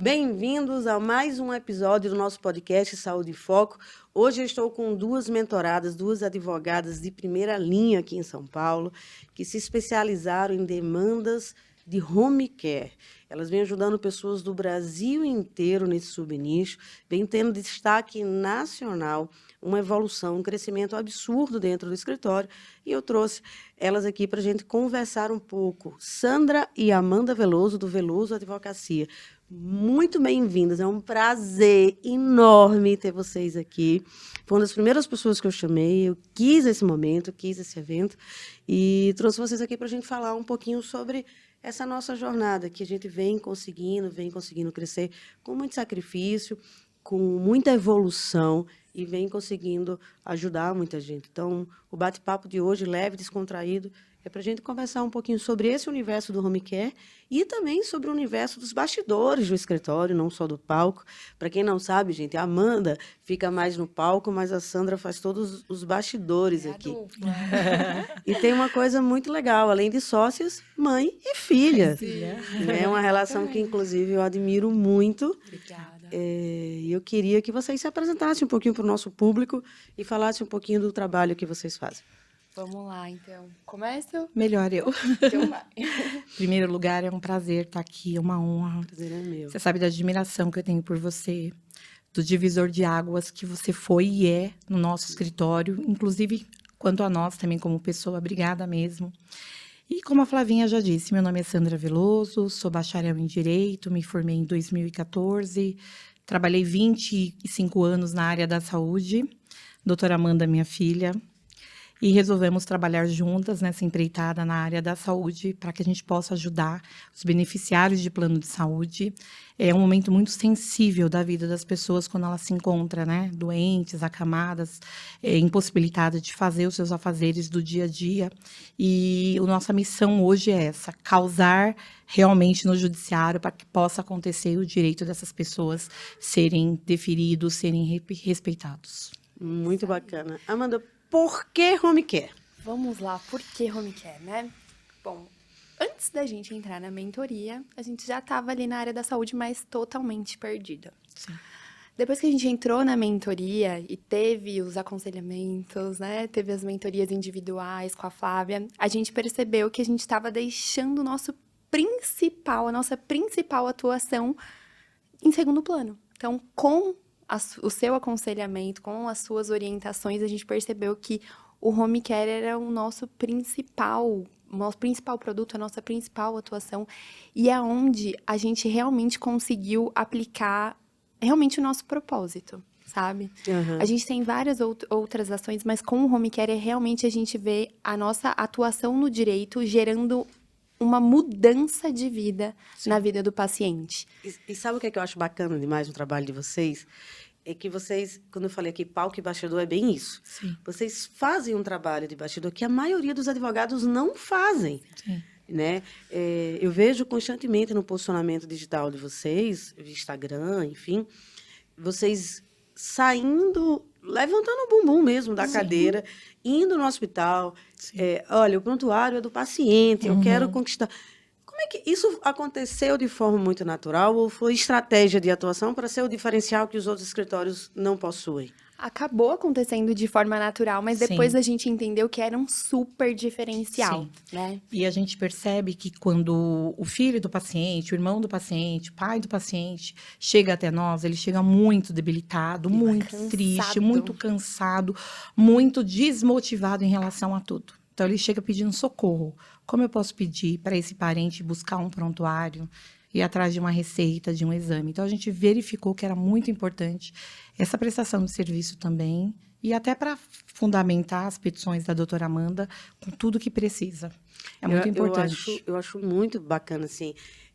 Bem-vindos a mais um episódio do nosso podcast Saúde em Foco. Hoje eu estou com duas mentoradas, duas advogadas de primeira linha aqui em São Paulo, que se especializaram em demandas de home care. Elas vêm ajudando pessoas do Brasil inteiro nesse subnicho, vêm tendo destaque nacional, uma evolução, um crescimento absurdo dentro do escritório, e eu trouxe elas aqui para a gente conversar um pouco. Sandra e Amanda Veloso, do Veloso Advocacia. Muito bem-vindas, é um prazer enorme ter vocês aqui. Foi uma das primeiras pessoas que eu chamei, eu quis esse momento, quis esse evento, e trouxe vocês aqui para a gente falar um pouquinho sobre essa nossa jornada, que a gente vem conseguindo crescer com muito sacrifício, com muita evolução, e vem conseguindo ajudar muita gente. Então, o bate-papo de hoje, leve, descontraído, é para a gente conversar um pouquinho sobre esse universo do home care e também sobre o universo dos bastidores do escritório, não só do palco. Para quem não sabe, gente, a Amanda fica mais no palco, mas a Sandra faz todos os bastidores aqui. E tem uma coisa muito legal, além de sócias, mãe e filha. É uma relação que, inclusive, eu admiro muito. Obrigada. E eu queria que vocês se apresentassem um pouquinho para o nosso público e falassem um pouquinho do trabalho que vocês fazem. Vamos lá, então. Começo? Melhor eu. Então vai. Em primeiro lugar, é um prazer estar aqui, é uma honra. O prazer é meu. Você sabe da admiração que eu tenho por você, do divisor de águas que você foi e é no nosso escritório, inclusive quanto a nós também como pessoa. Obrigada mesmo. E como a Flavinha já disse, meu nome é Sandra Veloso, sou bacharel em Direito, me formei em 2014, trabalhei 25 anos na área da saúde, doutora Amanda, minha filha, e resolvemos trabalhar juntas nessa empreitada na área da saúde para que a gente possa ajudar os beneficiários de plano de saúde. É um momento muito sensível da vida das pessoas quando elas se encontram, né, doentes, acamadas, impossibilitadas de fazer os seus afazeres do dia a dia. E a nossa missão hoje é essa, causar realmente no judiciário para que possa acontecer o direito dessas pessoas serem deferidos, serem respeitados. Muito bacana. Amanda, por que home care? Vamos lá, por que home care, né? Bom, antes da gente entrar na mentoria, a gente já estava ali na área da saúde, mas totalmente perdida. Sim. Depois que a gente entrou na mentoria e teve os aconselhamentos, né? Teve as mentorias individuais com a Flávia, a gente percebeu que a gente estava deixando a nossa principal atuação em segundo plano. Então, com o seu aconselhamento, com as suas orientações, a gente percebeu que o home care era o nosso principal produto, a nossa principal atuação, e é onde a gente realmente conseguiu aplicar realmente o nosso propósito, sabe? Uhum. A gente tem várias outras ações, mas com o home care, realmente a gente vê a nossa atuação no direito gerando uma mudança de vida na vida do paciente. E sabe o que é que eu acho bacana demais no trabalho de vocês? É que vocês, quando eu falei aqui, palco e bastidor, é bem isso. Sim. Vocês fazem um trabalho de bastidor que a maioria dos advogados não fazem. Sim. Né? Eu vejo constantemente no posicionamento digital de vocês, Instagram, enfim, vocês saindo, levantando o bumbum mesmo da cadeira, indo no hospital. Olha, o prontuário é do paciente, eu quero conquistar. Como é que isso aconteceu de forma muito natural ou foi estratégia de atuação para ser o diferencial que os outros escritórios não possuem? Acabou acontecendo de forma natural, mas depois Sim. a gente entendeu que era um super diferencial, Sim. né? E a gente percebe que quando o filho do paciente, o irmão do paciente, o pai do paciente chega até nós, ele chega muito debilitado, muito triste, muito cansado, muito desmotivado em relação a tudo. Então, ele chega pedindo socorro. Como eu posso pedir para esse parente buscar um prontuário, ir atrás de uma receita, de um exame? Então, a gente verificou que era muito importante essa prestação de serviço também, e até para fundamentar as petições da doutora Amanda com tudo que precisa. É muito importante. Eu acho muito bacana, assim.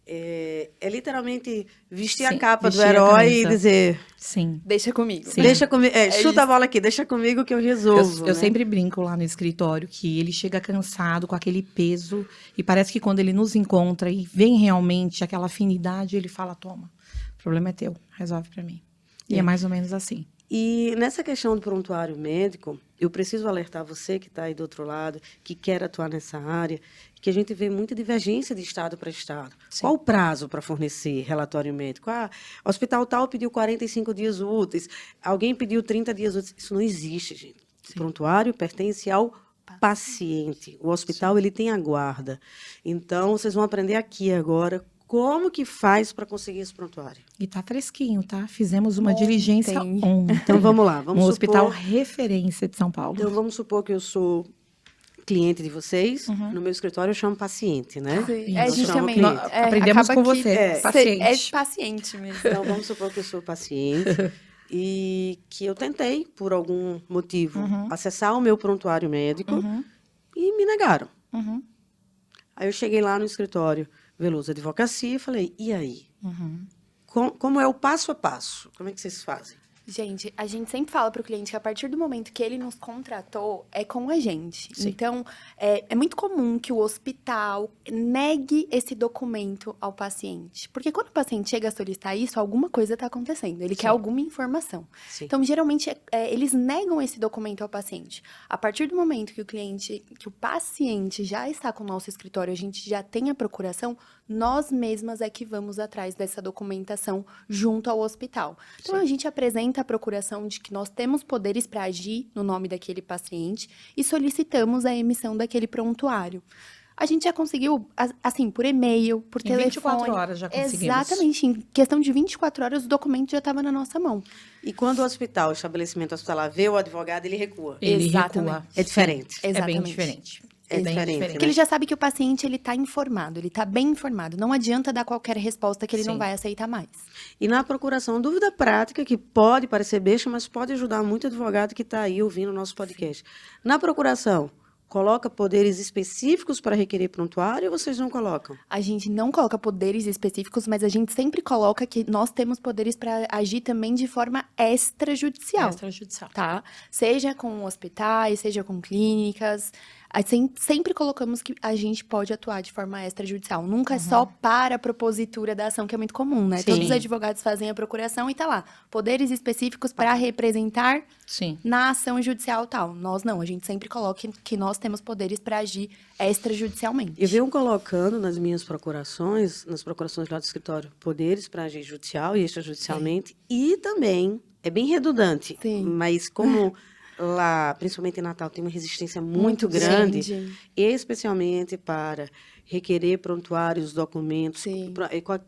É literalmente vestir Sim, a capa do vestir a herói e camisa. dizer... Sim. Deixa comigo. Sim. Deixa comigo, chuta isso. a bola aqui, deixa comigo que eu resolvo. Eu né? sempre brinco lá no escritório que ele chega cansado, com aquele peso, e parece que quando ele nos encontra e vem realmente aquela afinidade, ele fala, toma, o problema é teu, resolve pra mim. E é mais ou menos assim. E nessa questão do prontuário médico, eu preciso alertar você que está aí do outro lado, que quer atuar nessa área, que a gente vê muita divergência de estado para estado. Sim. Qual o prazo para fornecer relatório médico? Hospital tal pediu 45 dias úteis, alguém pediu 30 dias úteis. Isso não existe, gente. O prontuário pertence ao paciente. O hospital, ele tem a guarda. Então, vocês vão aprender aqui agora como que faz para conseguir esse prontuário. E tá fresquinho, tá? Fizemos uma diligência ontem. Então, vamos lá. Vamos Um supor... hospital referência de São Paulo. Então, vamos supor que eu sou cliente de vocês. No meu escritório, eu chamo paciente, né? Sim. Eu A gente chamo também. cliente. Aprendemos acaba com que você, paciente. paciente. É paciente mesmo. Então, vamos supor que eu sou paciente e que eu tentei, por algum motivo, acessar o meu prontuário médico e me negaram. Aí eu cheguei lá no escritório Veloso Advocacia e falei, e aí? Como é o passo a passo? Como é que vocês fazem? Gente, a gente sempre fala para o cliente que a partir do momento que ele nos contratou, é com a gente. Sim. Então, é muito comum que o hospital negue esse documento ao paciente. Porque quando o paciente chega a solicitar isso, alguma coisa está acontecendo. Ele quer alguma informação. Sim. Então, geralmente, eles negam esse documento ao paciente. A partir do momento que o paciente já está com o nosso escritório, a gente já tem a procuração, nós mesmas é que vamos atrás dessa documentação junto ao hospital. Então, a gente apresenta a procuração de que nós temos poderes para agir no nome daquele paciente e solicitamos a emissão daquele prontuário. A gente já conseguiu, assim, por e-mail, por Em telefone. 24 horas já conseguimos. Exatamente. Em questão de 24 horas, o documento já estava na nossa mão. E quando o hospital, o estabelecimento hospitalar, vê o advogado, ele recua. Ele Exatamente. recua. É diferente. É bem Exatamente. diferente. É bem diferente, diferente. Porque ele já sabe que o paciente, ele tá informado, ele tá bem informado. Não adianta dar qualquer resposta que ele não Sim. vai aceitar mais. E na procuração, dúvida prática, que pode parecer besta, mas pode ajudar muito advogado que está aí ouvindo o nosso podcast. Na procuração, coloca poderes específicos para requerer prontuário ou vocês não colocam? A gente não coloca poderes específicos, mas a gente sempre coloca que nós temos poderes para agir também de forma extrajudicial. Extrajudicial. Tá? Seja com hospitais, seja com clínicas. Sempre colocamos que a gente pode atuar de forma extrajudicial. Nunca é só para a propositura da ação, que é muito comum, né? Sim. Todos os advogados fazem a procuração e tá lá. Poderes específicos para representar Sim. na ação judicial tal. Nós não, a gente sempre coloca que nós temos poderes para agir extrajudicialmente. Eu venho colocando nas minhas procurações, nas procurações lá do escritório, poderes para agir judicial e extrajudicialmente. E também, é bem redundante, Sim. mas como lá, principalmente em Natal, tem uma resistência muito grande, especialmente para requerer prontuários, documentos, Sim.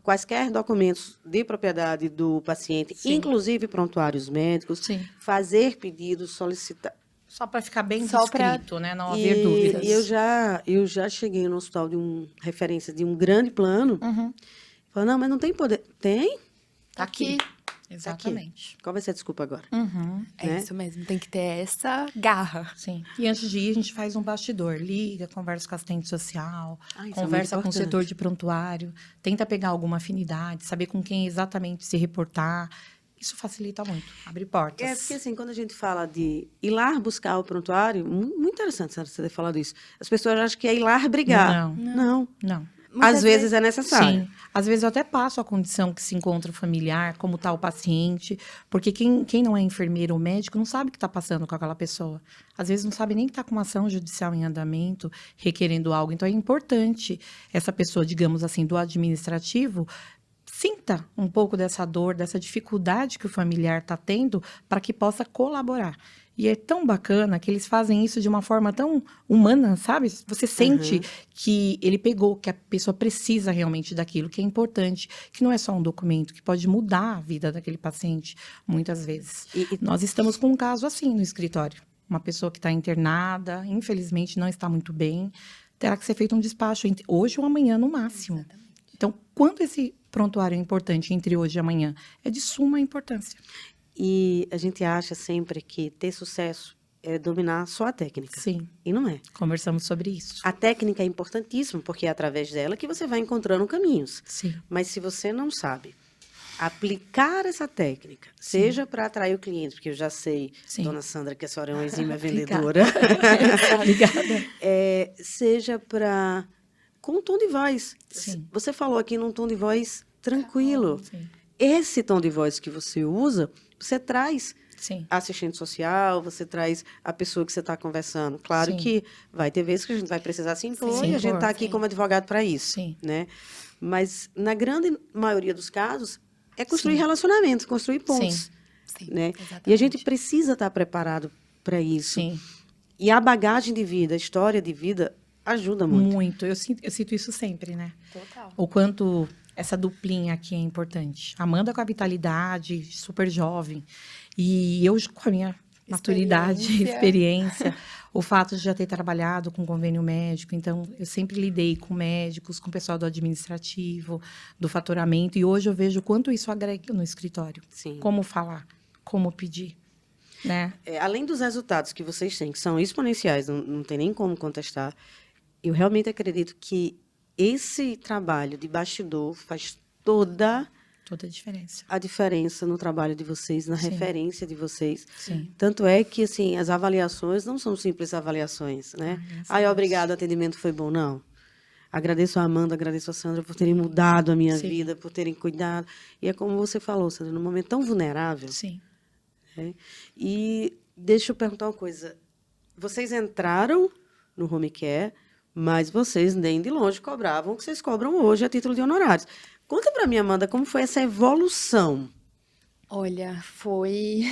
quaisquer documentos de propriedade do paciente, Sim. inclusive prontuários médicos, Sim. fazer pedidos, solicitar. Só para ficar bem Só pra- descrito, né? Não haver dúvidas. E eu já cheguei no hospital de referência de um grande plano. Falei, não, mas não tem poder. Tem? Tá aqui. Exatamente. Qual vai ser a desculpa agora? É Né? isso mesmo, tem que ter essa garra. Sim. E antes de ir, a gente faz um bastidor. Liga, conversa com a assistente social, Ah, isso é conversa muito com o importante. setor de prontuário, tenta pegar alguma afinidade, saber com quem exatamente se reportar. Isso facilita muito, abre portas. É, porque assim, quando a gente fala de ir lá buscar o prontuário, muito interessante você ter falado isso. As pessoas acham que é ir lá brigar. Não. Não. Não. Às vezes é necessário. Sim. Às vezes eu até passo a condição que se encontra o familiar, como está o paciente, porque quem não é enfermeiro ou médico não sabe o que está passando com aquela pessoa. Às vezes não sabe nem que está com uma ação judicial em andamento, requerendo algo. Então é importante essa pessoa, digamos assim, do administrativo, sinta um pouco dessa dor, dessa dificuldade que o familiar está tendo, para que possa colaborar. E é tão bacana que eles fazem isso de uma forma tão humana, sabe? Você sente que ele pegou, que a pessoa precisa realmente daquilo, que é importante, que não é só um documento, que pode mudar a vida daquele paciente, muitas vezes. Nós estamos com um caso assim no escritório. Uma pessoa que está internada, infelizmente não está muito bem, terá que ser feito um despacho hoje ou amanhã no máximo. Exatamente. Então, quando esse prontuário é importante entre hoje e amanhã, é de suma importância. E a gente acha sempre que ter sucesso é dominar só a técnica. Sim, E não é. conversamos sobre isso. A técnica é importantíssima, porque é através dela que você vai encontrando caminhos. Sim. Mas se você não sabe aplicar essa técnica, seja para atrair o cliente, porque eu já sei, Sim. dona Sandra, que a senhora é uma exímia Obrigada. vendedora, Obrigada. seja para com um tom de voz. Sim. Você falou aqui num tom de voz tranquilo. Sim. Esse tom de voz que você usa, você traz Sim. assistente social, você traz a pessoa que você está conversando. Claro Sim. que vai ter vezes que a gente vai precisar se impor Sim, e a gente impor, está aqui sim. como advogado para isso, Sim. né? Mas, na grande maioria dos casos, é construir Sim. relacionamentos, construir pontes, Sim, né? exatamente. E a gente precisa estar preparado para isso. Sim. E a bagagem de vida, a história de vida, ajuda muito. Muito. Eu sinto isso sempre, né? Total. O quanto essa duplinha aqui é importante. Amanda com a vitalidade, super jovem. E eu com a minha maturidade, experiência. O fato de já ter trabalhado com convênio médico. Então, eu sempre lidei com médicos, com o pessoal do administrativo, do faturamento. E hoje eu vejo o quanto isso agrega no escritório. Sim. Como falar, como pedir, né? Além dos resultados que vocês têm, que são exponenciais, não tem nem como contestar, eu realmente acredito que esse trabalho de bastidor faz toda Toda a diferença. a diferença no trabalho de vocês, na Sim. referência de vocês. Sim. Tanto é que, assim, as avaliações não são simples avaliações, né? graças Ai, a Deus. obrigado, o atendimento foi bom. Não. Agradeço a Amanda, agradeço a Sandra por terem mudado a minha Sim. vida, por terem cuidado. E é como você falou, Sandra, num momento tão vulnerável. Sim. Né? E deixa eu perguntar uma coisa. Vocês entraram no home care, mas vocês nem de longe cobravam o que vocês cobram hoje a título de honorários. Conta para mim, Amanda, como foi essa evolução? Olha, foi.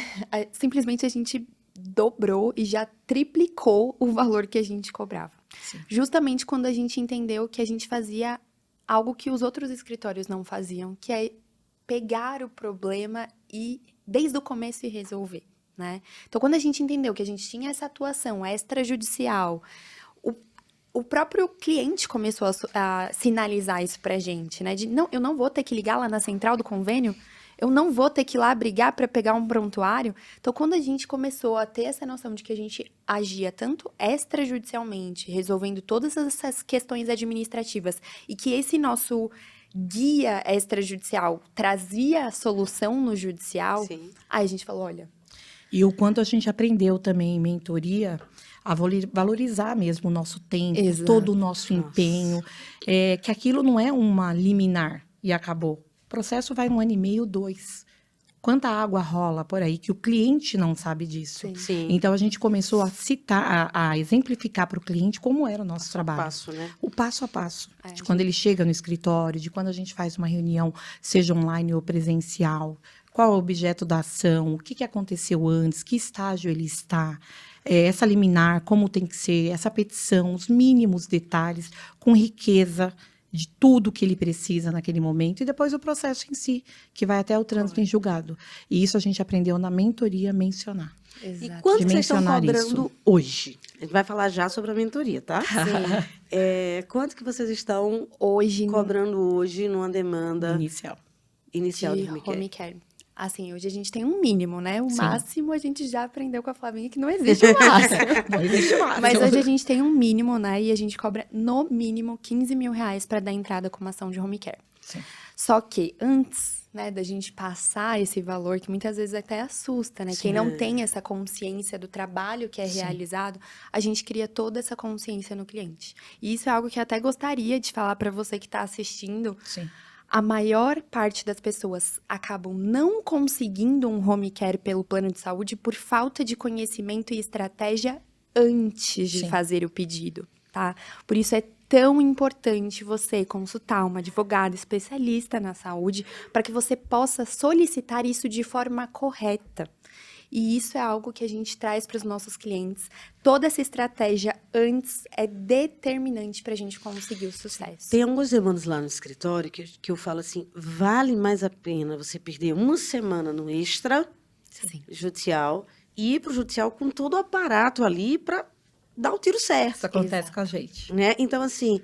Simplesmente a gente dobrou e já triplicou o valor que a gente cobrava. Sim. Justamente quando a gente entendeu que a gente fazia algo que os outros escritórios não faziam, que é pegar o problema e, desde o começo, e resolver, né? Então, quando a gente entendeu que a gente tinha essa atuação extrajudicial, o próprio cliente começou a sinalizar isso pra gente, né? De, não, eu não vou ter que ligar lá na central do convênio, eu não vou ter que ir lá brigar para pegar um prontuário. Então, quando a gente começou a ter essa noção de que a gente agia tanto extrajudicialmente, resolvendo todas essas questões administrativas, e que esse nosso guia extrajudicial trazia a solução no judicial, Sim. aí a gente falou, olha... E o quanto a gente aprendeu também em mentoria a valorizar mesmo o nosso tempo, Exato. todo o nosso Nossa. empenho, que aquilo não é uma liminar e acabou. O processo vai 1 ano e meio, 2. Quanta água rola por aí que o cliente não sabe disso. Sim. Sim. Então, a gente começou a citar, a exemplificar para o cliente como era o nosso trabalho. Passo, né? O passo a passo. É, De quando ele chega no escritório, de quando a gente faz uma reunião, seja online ou presencial. Qual é o objeto da ação? O que aconteceu antes? Que estágio ele está? Essa liminar, como tem que ser? Essa petição, os mínimos detalhes, com riqueza de tudo que ele precisa naquele momento. E depois o processo em si, que vai até o trânsito em julgado. E isso a gente aprendeu na mentoria mencionar. E Exato. quanto vocês estão Dimensionar cobrando isso. hoje? A gente vai falar já sobre a mentoria, tá? Sim. Quanto que vocês estão Hoje, cobrando hoje numa demanda Inicial. inicial de de home care? home care. Assim, hoje a gente tem um mínimo, né? O Sim. máximo a gente já aprendeu com a Flavinha que não existe o máximo. Não existe mais. Mas hoje a gente tem um mínimo, né? E a gente cobra no mínimo R$15 mil para dar entrada com uma ação de home care. Sim. Só que antes, né, da gente passar esse valor, que muitas vezes até assusta, né? Sim. Quem não tem essa consciência do trabalho que é Sim. realizado, a gente cria toda essa consciência no cliente. E isso é algo que eu até gostaria de falar para você que está assistindo. Sim. A maior parte das pessoas acabam não conseguindo um home care pelo plano de saúde por falta de conhecimento e estratégia antes de Sim. fazer o pedido, tá? Por isso é tão importante você consultar uma advogada especialista na saúde para que você possa solicitar isso de forma correta. E isso é algo que a gente traz para os nossos clientes. Toda essa estratégia antes é determinante para a gente conseguir o sucesso. Tem algumas demandas lá no escritório que eu falo assim, vale mais a pena você perder uma semana no extra Sim. judicial e ir para o judicial com todo o aparato ali para dar o tiro certo, Isso acontece Exato. com a gente. né? Então, assim,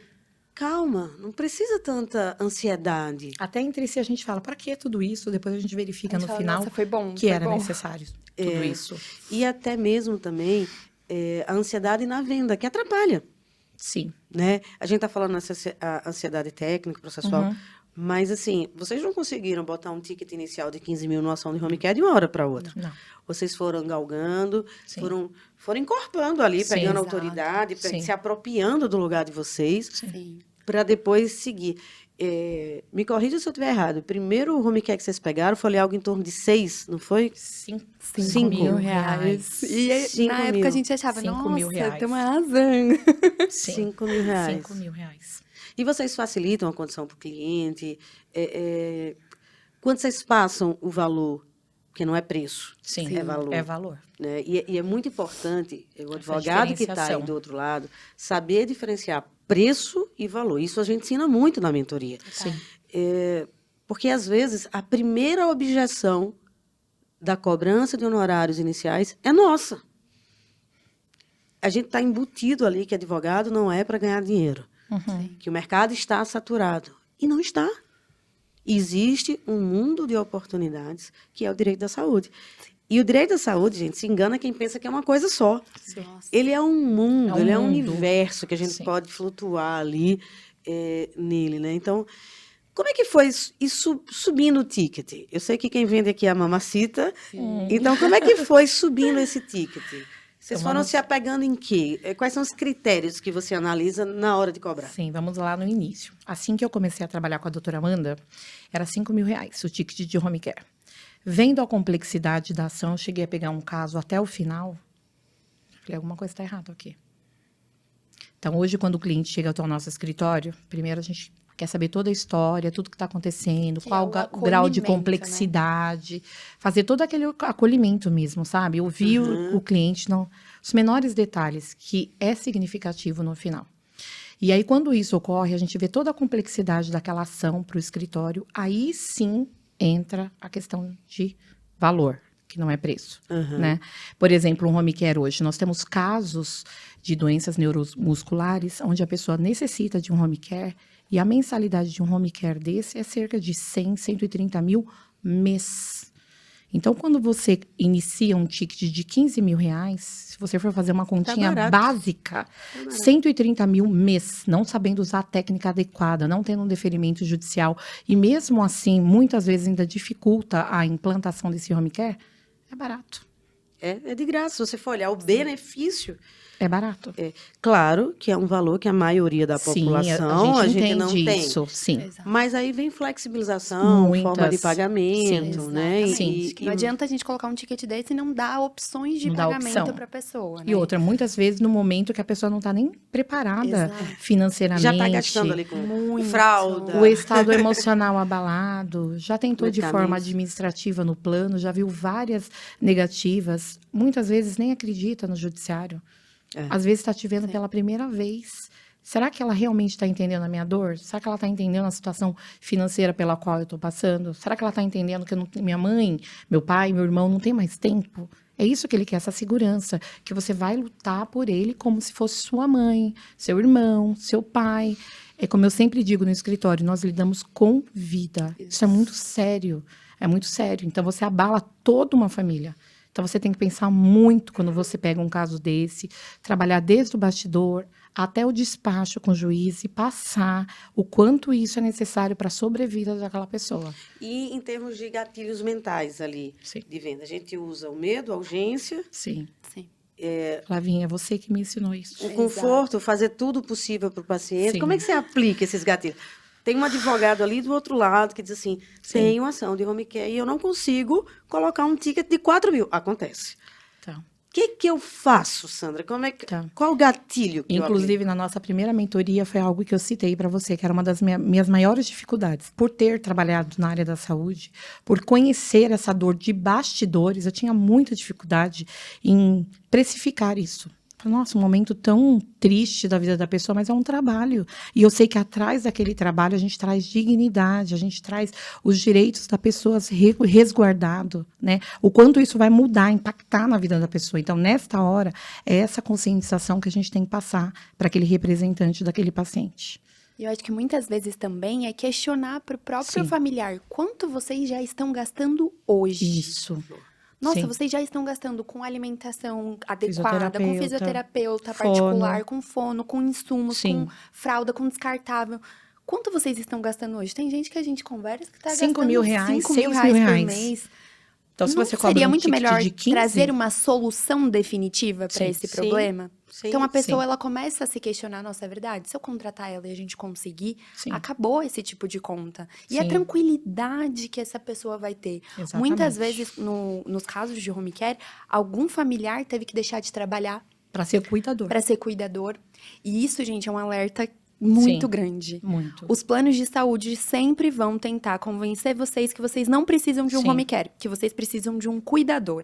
calma, não precisa tanta ansiedade. Até entre si a gente fala, para que tudo isso? Depois a gente verifica A gente no fala, final "Nossa, foi bom, que foi era bom." necessário tudo isso. E até mesmo também a ansiedade na venda, que atrapalha, Sim. né? A gente está falando a ansiedade técnica, processual, Uhum. mas, assim, vocês não conseguiram botar um ticket inicial de 15 mil numa ação de home care de uma hora para outra. Não. Vocês foram galgando, Sim. foram encorpando ali, Sim. pegando Exato. autoridade, Sim. se apropriando do lugar de vocês, Sim. para depois seguir. Me corrija se eu estiver errado. O primeiro home care que vocês pegaram foi ali algo em torno de 6, não foi? 5 Cinco mil R$5.000. reais. E aí, 5 na época mil. a gente achava, 5 mil nossa, reais. estamos arrasando. Sim, 5 mil reais. 5 mil reais. E vocês facilitam a condição para o cliente? Quando vocês passam o valor, que não é preço, Sim, é valor. é valor. Né? E é muito importante o Essa advogado que está aí diferenciação. do outro lado saber diferenciar preço e valor. Isso a gente ensina muito na mentoria. Sim. Porque, às vezes, a primeira objeção da cobrança de honorários iniciais é nossa. A gente está embutido ali que advogado não é para ganhar dinheiro, que o mercado está saturado. E não está. Existe um mundo de oportunidades que é o direito da saúde. E o direito da saúde, gente, se engana quem pensa que é uma coisa só. Nossa. Ele é um mundo, É um ele é um mundo. universo que a gente Sim. pode flutuar ali nele, né? Então, como é que foi isso subindo o ticket? Eu sei que quem vende aqui é a Mamacita. Então, como é que foi subindo esse ticket? Vocês Então, foram vamos- se apegando em quê? Quais são os critérios que você analisa na hora de cobrar? Sim, vamos lá no início. Assim que eu comecei a trabalhar com a doutora Amanda, era 5 mil reais o ticket de home care. Vendo a complexidade da ação, eu cheguei a pegar um caso até o final. Falei, alguma coisa está errada aqui. Então, hoje, quando o cliente chega até o nosso escritório, primeiro a gente quer saber toda a história, tudo que está acontecendo, Que qual é o o grau de acolhimento, complexidade, fazer todo aquele acolhimento mesmo, sabe? Ouvir o cliente, os menores detalhes, que é significativo no final. E aí, quando isso ocorre, a gente vê toda a complexidade daquela ação para o escritório, aí sim entra a questão de valor, que não é preço, né? Por exemplo, um home care hoje, nós temos casos de doenças neuromusculares onde a pessoa necessita de um home care e a mensalidade de um home care desse é cerca de 100, 130 mil mês. Então, quando você inicia um ticket de 15 mil reais, se você for fazer uma continha barato. básica, 130 mil mês, não sabendo usar a técnica adequada, não tendo um deferimento judicial, e mesmo assim, muitas vezes ainda dificulta a implantação desse home care, é barato. É de graça. Se você for olhar o benefício, É barato. claro que é um valor que a maioria da Sim, população a gente não entende tem. isso, sim. Exato. Mas aí vem flexibilização, Muitas. forma de pagamento, Sim, né? exatamente. Que não adianta a gente colocar um ticket desse e não dar opções de Não dá pagamento opção. para a pessoa, né? E outra, muitas vezes no momento que a pessoa não está nem preparada Exato. financeiramente. já está gastando ali com Muito. fralda. O estado emocional abalado, já tentou de forma Medicamentos. administrativa no plano, já viu várias negativas, muitas vezes nem acredita no judiciário. Às vezes está te vendo pela primeira vez. Será que ela realmente está entendendo a minha dor? Será que ela está entendendo a situação financeira pela qual eu estou passando? Será que ela está entendendo que eu não, minha mãe, meu pai, meu irmão não tem mais tempo? É isso que ele quer, essa segurança, que você vai lutar por ele como se fosse sua mãe, seu irmão, seu pai. É como eu sempre digo no escritório, nós lidamos com vida. Isso é muito sério, é muito sério. Então, você abala toda uma família. Então, você tem que pensar muito quando você pega um caso desse, trabalhar desde o bastidor até o despacho com o juiz e passar o quanto isso é necessário para a sobrevida daquela pessoa. E em termos de gatilhos mentais ali Sim. de venda, a gente usa o medo, a urgência, Sim. Sim. Flavinha, você que me ensinou isso. o conforto, fazer tudo possível para o paciente. Sim. Como é que você aplica esses gatilhos? Tem um advogado ali do outro lado que diz assim, tem uma ação de home care e eu não consigo colocar um ticket de 4 mil. Acontece. Tá. O que eu faço, Sandra? Tá. Qual o gatilho que eu aplico? Inclusive, na nossa primeira mentoria, foi algo que eu citei para você, que era uma das minhas maiores dificuldades. Por ter trabalhado na área da saúde, por conhecer essa dor de bastidores, eu tinha muita dificuldade em precificar isso. Nossa, um momento tão triste da vida da pessoa, mas é um trabalho. E eu sei que atrás daquele trabalho a gente traz dignidade, a gente traz os direitos da pessoa resguardado, né? O quanto isso vai mudar, impactar na vida da pessoa. Então, nesta hora, é essa conscientização que a gente tem que passar para aquele representante daquele paciente. E eu acho que muitas vezes também é questionar para o próprio Sim. familiar quanto vocês já estão gastando hoje. Isso. Nossa, Sim. vocês já estão gastando com alimentação adequada, com fisioterapeuta fono. particular, com fono, com insumos, Sim. com fralda, com descartável. Quanto vocês estão gastando hoje? Tem gente que a gente conversa que está 5 gastando mil reais, 5 6 mil mil reais por reais. mês. Então, se Não você cobra seria um muito ticket melhor de 15, trazer uma solução definitiva para Sim. esse Sim. problema? Sim, Então, a pessoa, sim. ela começa a se questionar, nossa, é verdade? Se eu contratar ela e a gente conseguir, Sim. acabou esse tipo de conta. E a Sim. tranquilidade que essa pessoa vai ter. Exatamente. Muitas vezes, nos casos de home care, algum familiar teve que deixar de trabalhar Para ser cuidador. para ser cuidador. E isso, gente, é um alerta muito Sim. grande. Muito. Os planos de saúde sempre vão tentar convencer vocês que vocês não precisam de um Sim. home care, que vocês precisam de um cuidador.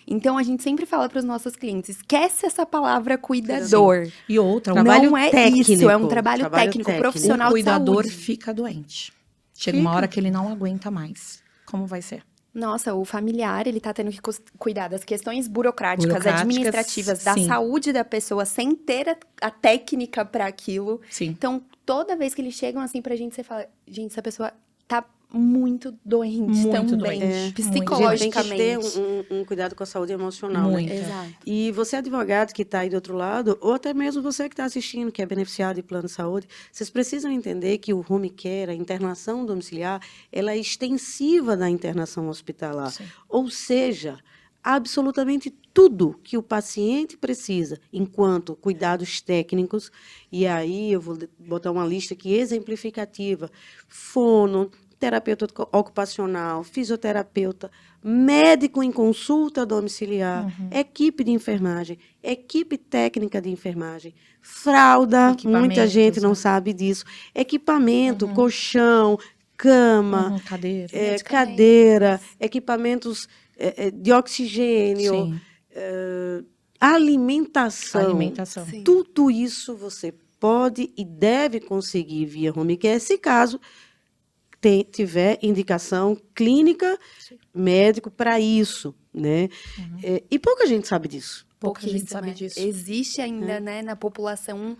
Então, a gente sempre fala para os nossos clientes, esquece essa palavra cuidador. E outra, Trabalho Não é técnico, isso, é um trabalho trabalho técnico, técnico. profissional o cuidador de saúde. fica doente. Chega uma Fica. hora que ele não aguenta mais. Como vai ser? Nossa, o familiar, ele tá tendo que cuidar das questões burocráticas, Burocráticas, administrativas, da sim. saúde da pessoa, sem ter a técnica para aquilo. Sim. Então, toda vez que eles chegam assim pra gente, você fala, gente, essa pessoa tá muito doente Muito também, doente. A gente psicologicamente. tem que ter um cuidado com a saúde emocional, Muito. né? Exato. E você, advogado que está aí do outro lado, ou até mesmo você que está assistindo, que é beneficiário de plano de saúde, vocês precisam entender que o home care, a internação domiciliar, ela é extensiva da internação hospitalar. Sim. Ou seja, absolutamente tudo que o paciente precisa, enquanto cuidados técnicos, e aí eu vou botar uma lista aqui exemplificativa, fono, terapeuta ocupacional, fisioterapeuta, médico em consulta domiciliar, equipe de enfermagem, equipe técnica de enfermagem, fralda, muita Equipamentos, gente não né? sabe disso, equipamento, colchão, cama, Cadeira. Medicamentos. cadeira, equipamentos de oxigênio, Sim. alimentação. Alimentação. Sim. Tudo isso você pode e deve conseguir via home care, se caso tiver indicação clínica, médico para isso, né? E pouca gente sabe disso. Pouca gente Pouquíssimo, sabe é. disso. Existe ainda, né, na população,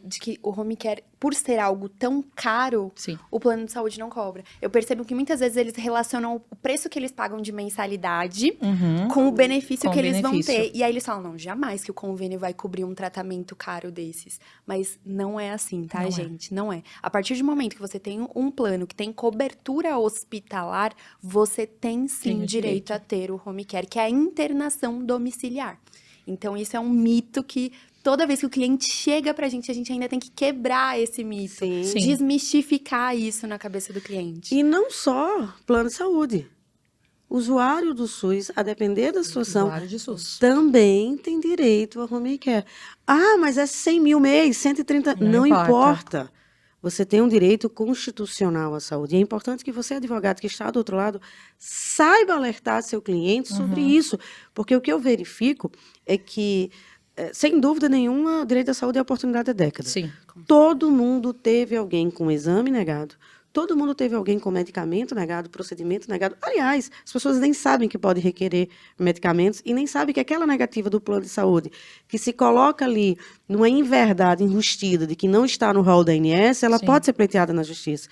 de que o home care, por ser algo tão caro, Sim. o plano de saúde não cobra. Eu percebo que muitas vezes eles relacionam o preço que eles pagam de mensalidade com o benefício Com que o eles benefício. vão ter. E aí eles falam, não, jamais que o convênio vai cobrir um tratamento caro desses. Mas não é assim, tá, Não é. gente? Não é. A partir do momento que você tem um plano que tem cobertura hospitalar, você tem sim Tem o direito direito. a ter o home care, que é a internação domiciliar. Então, isso é um mito que toda vez que o cliente chega pra gente, a gente ainda tem que quebrar esse mito. Sim. Sim. Desmistificar isso na cabeça do cliente. E não só plano de saúde. Usuário do SUS, a depender da situação, Usuário de SUS. também tem direito ao home care. Ah, mas é 100 mil mês, 130... Não Não importa. importa. Você tem um direito constitucional à saúde. E é importante que você, advogado que está do outro lado, saiba alertar seu cliente sobre isso. Porque o que eu verifico é que, sem dúvida nenhuma, o direito à saúde é a oportunidade da década. Sim. Todo mundo teve alguém com exame negado. Todo mundo teve alguém com medicamento negado, procedimento negado. Aliás, as pessoas nem sabem que pode requerer medicamentos e nem sabem que aquela negativa do plano de saúde, que se coloca ali numa inverdade enrustida de que não está no rol da ANS, ela Sim. pode ser pleiteada na justiça.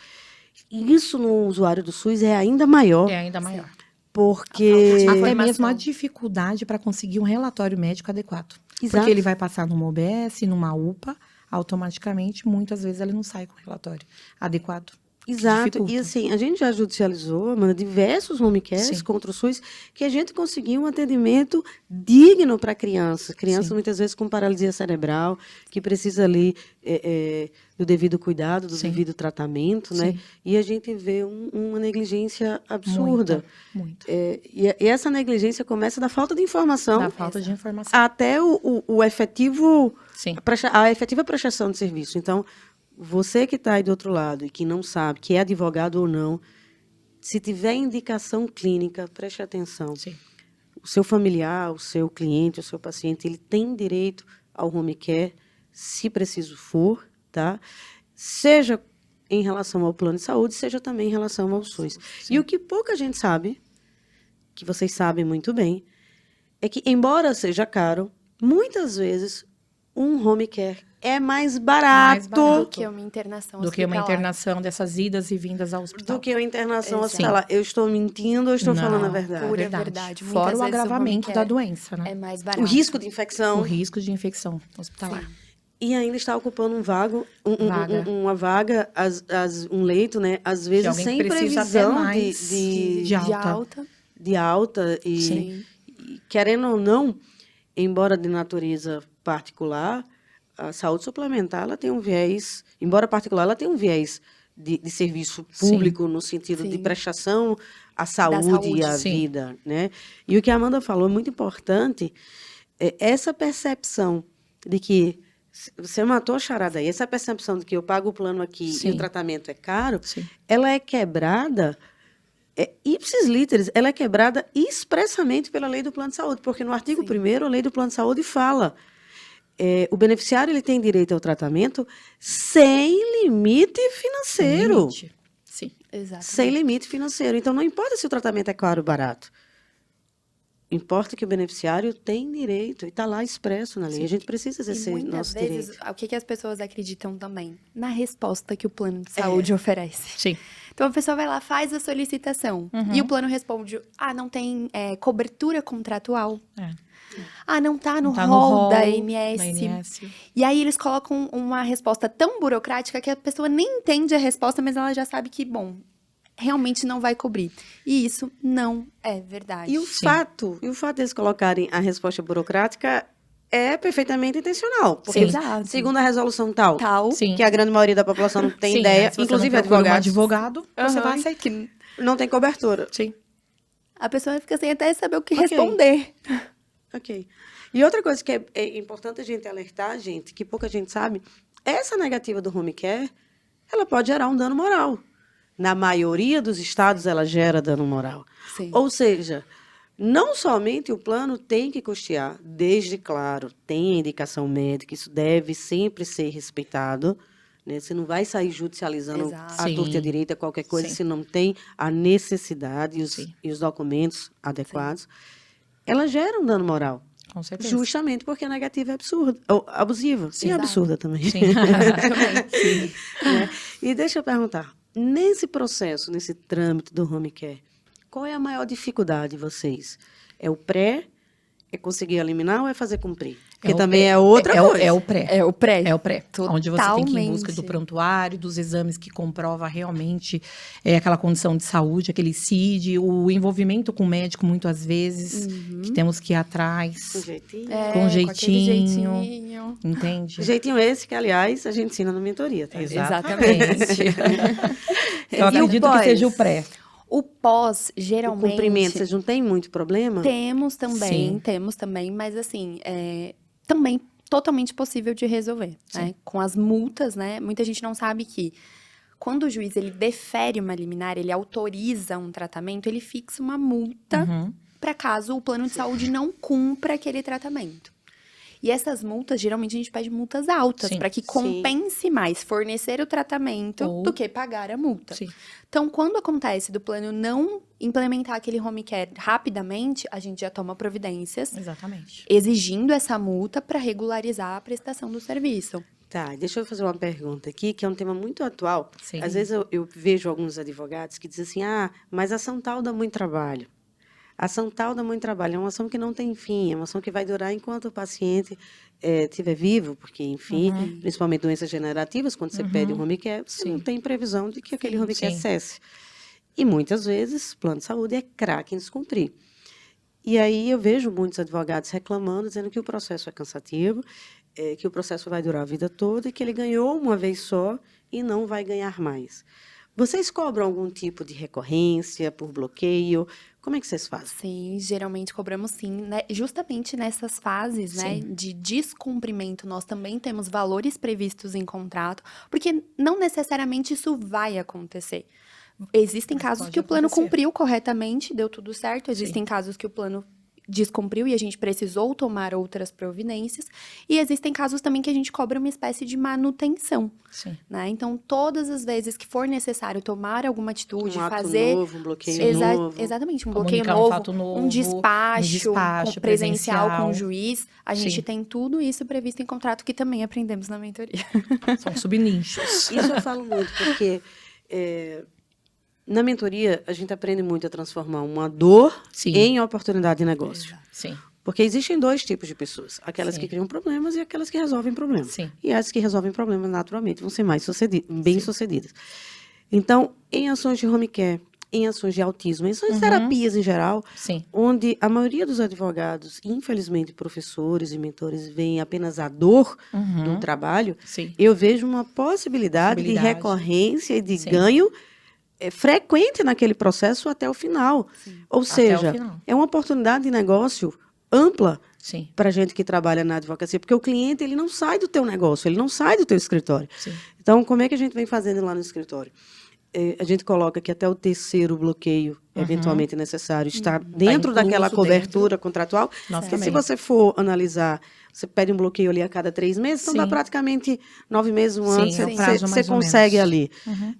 E isso no usuário do SUS é ainda maior, É ainda maior. porque... A Até informação. mesmo a dificuldade para conseguir um relatório médico adequado. Exato. Porque ele vai passar numa OBS, numa UPA, automaticamente, muitas vezes ele não sai com o relatório adequado. Exato. dificulta. E assim, a gente já judicializou, Amanda, diversos home cares Sim. contra o SUS, que a gente conseguiu um atendimento digno para crianças. Crianças, Sim. muitas vezes, com paralisia cerebral, que precisa ali do devido cuidado, do Sim. devido tratamento, né? Sim. E a gente vê uma negligência absurda. Muito. E essa negligência começa da falta de informação Da falta de informação. até o efetivo, Sim. a efetiva prestação de serviço. Então, você que está aí do outro lado e que não sabe, que é advogado ou não, se tiver indicação clínica, preste atenção. Sim. O seu familiar, o seu cliente, o seu paciente, ele tem direito ao home care, se preciso for, tá? Seja em relação ao plano de saúde, seja também em relação ao SUS. E o que pouca gente sabe, que vocês sabem muito bem, é que, embora seja caro, muitas vezes um home care é mais barato, barato. Do que uma internação Do que uma hospitalar. internação dessas idas e vindas ao hospital. do que uma internação Exato. hospitalar. Eu estou mentindo ou estou Não, falando a verdade? Pura verdade. Muitas Fora o vezes o home agravamento da care doença, né? É mais O barato. risco de infecção. O risco de infecção hospitalar. Sim. E ainda está ocupando Vaga. uma vaga, um leito, né? Às vezes alguém que sem precisa até previsão mais de de alta. de alta. Sim. E, querendo ou não, embora de natureza particular, a saúde suplementar, ela tem um viés, embora particular, ela tem um viés de serviço público, no sentido de Sim. prestação à saúde e à sim. vida, né? E o que a Amanda falou é muito importante, é essa percepção de que você matou a charada aí, essa percepção de que eu pago o plano aqui e Sim. o tratamento é caro, Sim. ela é quebrada, ipsis literis, ela é quebrada expressamente pela lei do plano de saúde, porque no artigo 1º, a lei do plano de saúde fala, o beneficiário ele tem direito ao tratamento sem limite financeiro. Limite. Sim. Exatamente. Sem limite financeiro. Então, não importa se o tratamento é caro ou barato. Importa que o beneficiário tem direito, e está lá expresso na lei. A gente precisa E exercer muitas nosso vezes, direito. o que as pessoas acreditam também? Na resposta que o plano de saúde oferece. Sim. Então, a pessoa vai lá, faz a solicitação. E o plano responde, não tem cobertura contratual. É. Não tá no Não tá rol da da ANS. ANS. E aí, eles colocam uma resposta tão burocrática que a pessoa nem entende a resposta, mas ela já sabe que, bom, realmente não vai cobrir. E isso não é verdade. E o fato deles colocarem a resposta burocrática é perfeitamente intencional. Porque, Exato. segundo a resolução tal, Sim. que a grande maioria da população não tem Sim, ideia, se você inclusive não procura um advogados, advogado, você vai Aham. aceitar. Que não tem cobertura. Sim. a pessoa fica sem até saber o que Ok. responder. Ok. E outra coisa que é importante a gente alertar, gente, que pouca gente sabe, essa negativa do home care, ela pode gerar um dano moral. Na maioria dos estados, ela gera dano moral. Sim. Ou seja, não somente o plano tem que custear, desde, claro, tem a indicação médica, isso deve sempre ser respeitado, né? Você não vai sair judicializando Exato. a torta e a Sim. direita, qualquer coisa, Sim. se não tem a necessidade Sim. e os documentos adequados. Ela gera um dano moral. Com certeza. Justamente porque a negativa é absurda, ou abusiva. E Exato. absurda também. Sim. Também. Né? E deixa eu perguntar, nesse processo, nesse trâmite do home care, qual é a maior dificuldade de vocês? É o pré? É conseguir eliminar ou é fazer cumprir? Porque também é outra coisa. É o pré. É o pré. É o pré. Onde você tem que ir em busca do Totalmente. prontuário, dos exames que comprova realmente aquela condição de saúde, aquele CID, o envolvimento com o médico, muitas vezes, que temos que ir Com atrás, jeitinho. com aquele jeitinho. jeitinho. entende? Jeitinho esse que, aliás, a gente ensina na mentoria, tá? Exatamente. E Eu o acredito que pós? seja o pré. O pós, O geralmente... cumprimento, vocês não têm muito problema? Temos Sim. também, mas assim, também totalmente possível de resolver, né? Com as multas, né? Muita gente não sabe que quando o juiz ele defere uma liminar, ele autoriza um tratamento, ele fixa uma multa Uhum. para caso o plano de saúde não cumpra aquele tratamento. E essas multas, geralmente a gente pede multas altas, Sim. para que Sim. compense mais fornecer o tratamento Ou- do que pagar a multa. Sim. Então, quando acontece do plano não implementar aquele home care rapidamente, a gente já toma providências Exatamente. exigindo essa multa para regularizar a prestação do serviço. Tá, deixa eu fazer uma pergunta aqui, que é um tema muito atual. Sim. Às vezes eu vejo alguns advogados que dizem assim, mas a ação tal dá muito trabalho. A ação tal dá muito trabalho. É uma ação que não tem fim, é uma ação que vai durar enquanto o paciente estiver vivo, porque, enfim, principalmente doenças generativas, quando você pede um home care, você não tem previsão de que aquele home care Sim. cesse. E muitas vezes, plano de saúde é craque em descumprir. E aí eu vejo muitos advogados reclamando, dizendo que o processo é cansativo, que o processo vai durar a vida toda e que ele ganhou uma vez só e não vai ganhar mais. Vocês cobram algum tipo de recorrência por bloqueio? Como é que vocês fazem? Sim, geralmente cobramos sim, né? Justamente nessas fases, né, Sim. de descumprimento, nós também temos valores previstos em contrato, porque não necessariamente isso vai acontecer. Existem Mas casos pode que o plano acontecer. cumpriu corretamente, deu tudo certo. Existem casos que o plano descumpriu e a gente precisou tomar outras providências. E existem casos também que a gente cobra uma espécie de manutenção, Sim. né? Então, todas as vezes que for necessário tomar alguma atitude, Um ato fazer novo, um bloqueio Exa- novo? Exatamente, um bloqueio Comunicar um novo, fato novo, um despacho, presencial com o juiz. A gente Sim. tem tudo isso previsto em contrato que também aprendemos na mentoria. São subnichos. Isso eu falo muito, porque na mentoria a gente aprende muito a transformar uma dor Sim. em oportunidade de negócio. Sim. Porque existem dois tipos de pessoas. Aquelas Sim. que criam problemas e aquelas que resolvem problemas. Sim. E as que resolvem problemas, naturalmente, vão ser mais bem-sucedidas. Então, em ações de home care, em ações de autismo, em ações de terapias em geral, Sim. onde a maioria dos advogados, infelizmente professores e mentores, veem apenas a dor do trabalho, Sim. eu vejo uma possibilidade de Possibilidade. recorrência e de Sim. ganho frequente naquele processo até o final. Ou Até o seja, final. é uma oportunidade de negócio ampla Sim. para gente que trabalha na advocacia, porque o cliente ele não sai do teu negócio, ele não sai do teu escritório. Sim. Então, como é que a gente vem fazendo lá no escritório? A gente coloca que até o terceiro bloqueio, eventualmente necessário, está dentro daquela incluso cobertura contratual. Nós Porque se também. você for analisar, você pede um bloqueio ali a cada 3 meses, então dá Sim. praticamente 9 meses, um ano, Sim, é o você prazo mais ou consegue menos. ali.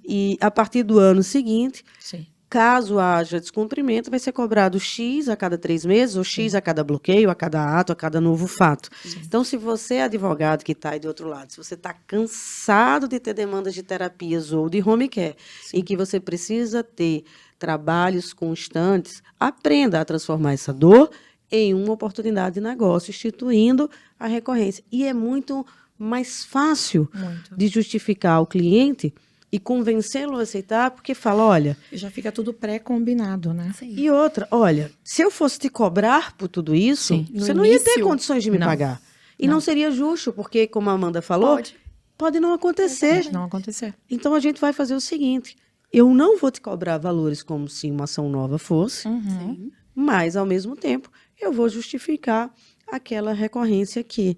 E a partir do ano seguinte, Sim. caso haja descumprimento, vai ser cobrado X a cada 3 meses, ou X a cada bloqueio, a cada ato, a cada novo fato. Então, se você é advogado que está aí do outro lado, se você está cansado de ter demandas de terapias ou de home care, e que você precisa ter trabalhos constantes, aprenda a transformar essa dor em uma oportunidade de negócio, instituindo a recorrência. E é muito mais fácil Muito. de justificar ao cliente e convencê-lo a aceitar, porque fala, olha, E já fica tudo pré-combinado, né? Sim. e outra, olha, se eu fosse te cobrar por tudo isso, Sim. você No não ia ter início, condições de me não. pagar. E não seria justo, porque, como a Amanda falou, pode não acontecer. Pode não acontecer. Então, a gente vai fazer o seguinte, eu não vou te cobrar valores como se uma ação nova fosse, Sim. mas, ao mesmo tempo, eu vou justificar aquela recorrência aqui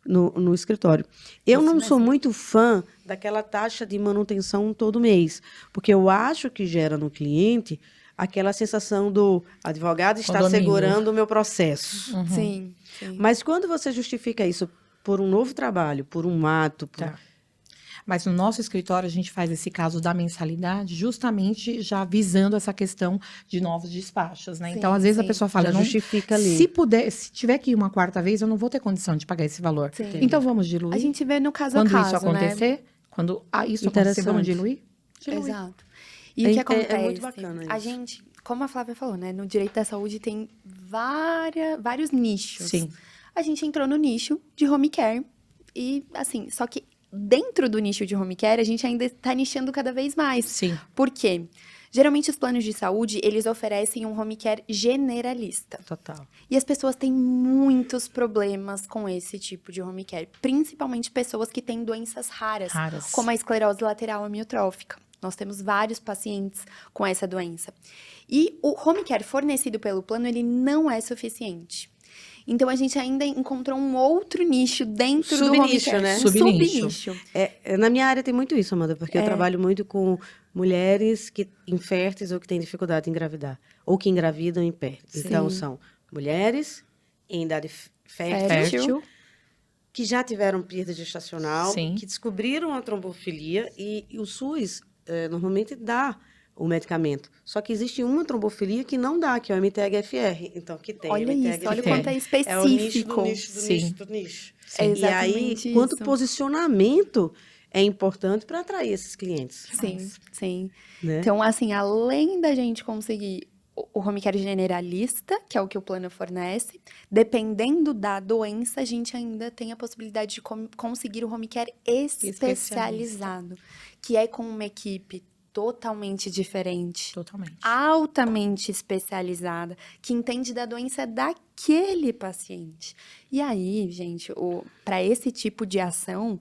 no escritório. Eu Isso não mesmo. sou muito fã daquela taxa de manutenção todo mês, porque eu acho que gera no cliente aquela sensação do advogado está Condomínio. segurando o meu processo. Sim. Sim. Mas quando você justifica isso por um novo trabalho, por um ato, por... Tá. Mas no nosso escritório, a gente faz esse caso da mensalidade justamente já visando essa questão de novos despachos, né? Sim, Então, às vezes, a sim. pessoa fala, já não, justifica ali. se puder, se tiver que ir uma quarta vez, eu não vou ter condição de pagar esse valor. Sim. Então, vamos diluir. A gente vê no caso a Quando caso, isso acontecer, né? quando isso acontecer, vamos Interessante. diluir? Diluir. Exato. E o que É acontece? muito bacana A isso. gente, como a Flávia falou, né? No direito da saúde tem vários nichos. Sim. A gente entrou no nicho de home care. E, assim, só que dentro do nicho de home care, a gente ainda está nichando cada vez mais. Sim. Por quê? Geralmente, os planos de saúde, eles oferecem um home care generalista. Total. E as pessoas têm muitos problemas com esse tipo de home care. Principalmente pessoas que têm doenças raras, Raras. como a esclerose lateral amiotrófica. Nós temos vários pacientes com essa doença. E o home care fornecido pelo plano, ele não é suficiente. Então, a gente ainda encontrou um outro nicho dentro do home Subnicho, care. né? Um Subnicho. subnicho. Na minha área tem muito isso, Amanda, porque eu trabalho muito com mulheres inférteis ou que têm dificuldade em engravidar, ou que engravidam inférteis. Então, Sim. são mulheres em idade fértil, Fértil. que já tiveram perda gestacional, Sim. que descobriram a trombofilia e o SUS normalmente dá o medicamento. Só que existe uma trombofilia que não dá, que é o MTHFR. Então, que tem Olha MTHFR. isso, olha o quanto é É o nicho específico. do nicho do Sim. nicho do nicho. É E aí, exatamente quanto isso. posicionamento é importante para atrair esses clientes. Sim, sim. Né? Então, assim, além da gente conseguir o home care generalista, que é o que o plano fornece, dependendo da doença, a gente ainda tem a possibilidade de conseguir o home care especializado, que é com uma equipe totalmente diferente, Totalmente. altamente especializada, que entende da doença daquele paciente. E aí, gente, para esse tipo de ação,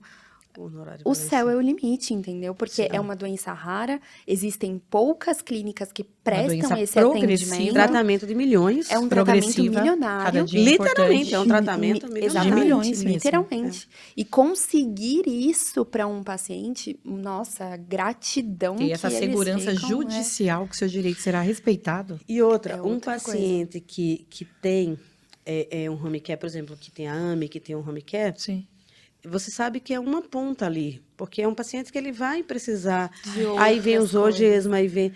o céu é o limite, entendeu? Porque é uma doença rara, existem poucas clínicas que prestam doença esse progressiva. atendimento. Tratamento de milhões. É um tratamento Progressiva, milionário. cada dia Literalmente, importante. é um tratamento milionário. Exatamente, De milhões mesmo. literalmente. E conseguir isso para um paciente, nossa, gratidão Ter essa que eles segurança ficam, judicial que o seu direito será respeitado. E outra, É um outra paciente que tem um home care, por exemplo, que tem a AME, que tem um home care, Sim. você sabe que é uma ponta ali, porque é um paciente que ele vai precisar. De Aí vem outras os OGESMA, aí vem.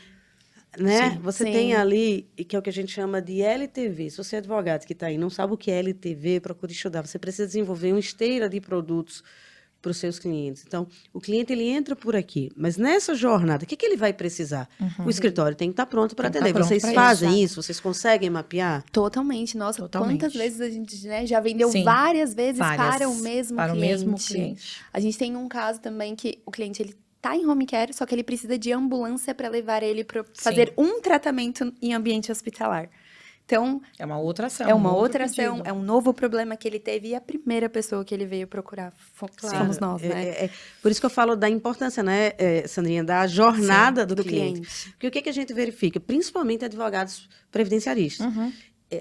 Né? Sim. Você Sim. tem ali, que é o que a gente chama de LTV. Se você é advogado que está aí não sabe o que é LTV, procure estudar. Você precisa desenvolver uma esteira de produtos para os seus clientes. Então, o cliente ele entra por aqui, mas nessa jornada, o que ele vai precisar? O escritório tem que estar pronto para Tem que atender. estar pronto Vocês pra fazem isso. isso? Vocês conseguem mapear? Totalmente. Nossa, Totalmente. quantas vezes a gente já vendeu Sim, várias vezes várias. para o mesmo Para o cliente. mesmo cliente. A gente tem um caso também que o cliente ele tá em home care, só que ele precisa de ambulância para levar ele para fazer um tratamento em ambiente hospitalar. Então, É uma outra ação. é uma um outro outra ação, pedido. é um novo problema que ele teve e a primeira pessoa que ele veio procurar fomos nós, né? Por isso que eu falo da importância, né, Sandrinha, da jornada do do cliente. cliente. Porque o que a gente verifica? Principalmente advogados previdenciaristas. Uhum.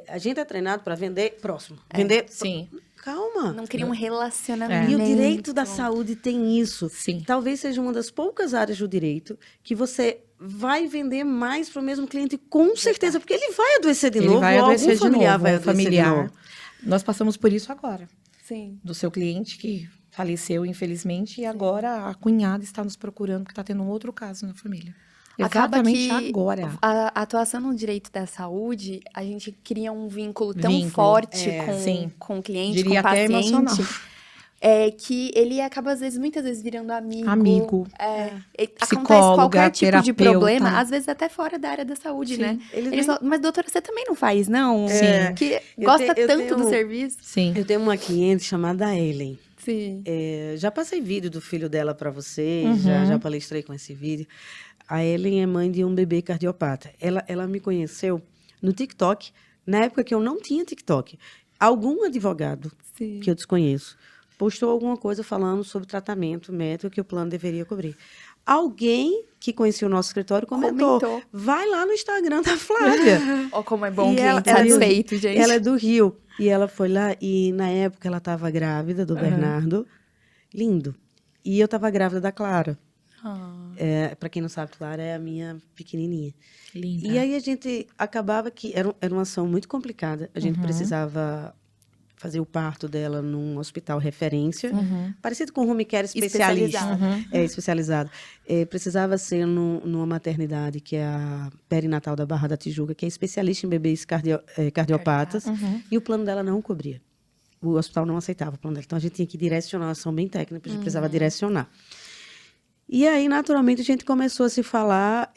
A gente é treinado para vender próximo. Vender. Sim, Calma. Não cria um relacionamento. E o direito da saúde tem isso. sim. Talvez seja uma das poucas áreas do direito que você vai vender mais para o mesmo cliente, com certeza, porque ele vai adoecer de Ele novo, vai ou adoecer algum de familiar novo, vai um adoecer de familiar. novo. Nós passamos por isso agora. Sim. Do seu cliente que faleceu, infelizmente, e agora a cunhada está nos procurando porque está tendo um outro caso na família. Acaba Exatamente que agora. a atuação no direito da saúde, a gente cria um vínculo tão Vínculo, forte sim. com o cliente, Diria com o até paciente, emocional. que ele acaba, muitas vezes, virando amigo. Amigo. Acontece Psicóloga, qualquer tipo de terapeuta. problema, às vezes até fora da área da saúde, Sim. né? Eles Eles nem- falam, mas doutora, você também não faz, não? Sim. Que Eu gosta te- eu tanto tenho- do serviço. Sim. Eu tenho uma cliente chamada Ellen. Sim. Já passei vídeo do filho dela para vocês, Uhum. já palestrei com esse vídeo. A Ellen é mãe de um bebê cardiopata. Ela me conheceu no TikTok, na época que eu não tinha TikTok. Algum advogado Sim. que eu desconheço postou alguma coisa falando sobre tratamento médico que o plano deveria cobrir. Alguém que conhecia o nosso escritório comentou. Vai lá no Instagram da Flávia. Ó, como é bom E o ela- cliente ela é do- satisfeito, gente. Ela é do Rio. E ela foi lá, e na época ela estava grávida do Bernardo. Lindo. E eu estava grávida da Clara. Para quem não sabe, Clara é a minha pequenininha. Linda. E aí a gente acabava que... Era uma ação muito complicada. A gente precisava fazer o parto dela num hospital referência. Parecido com o home care especialista. Especializado. Especializado. Precisava ser numa maternidade, que é a perinatal da Barra da Tijuca, que é especialista em bebês cardiopatas. E o plano dela não cobria. O hospital não aceitava o plano dela. Então, a gente tinha que direcionar, uma ação bem técnica, a gente precisava direcionar. E aí, naturalmente, a gente começou a se falar,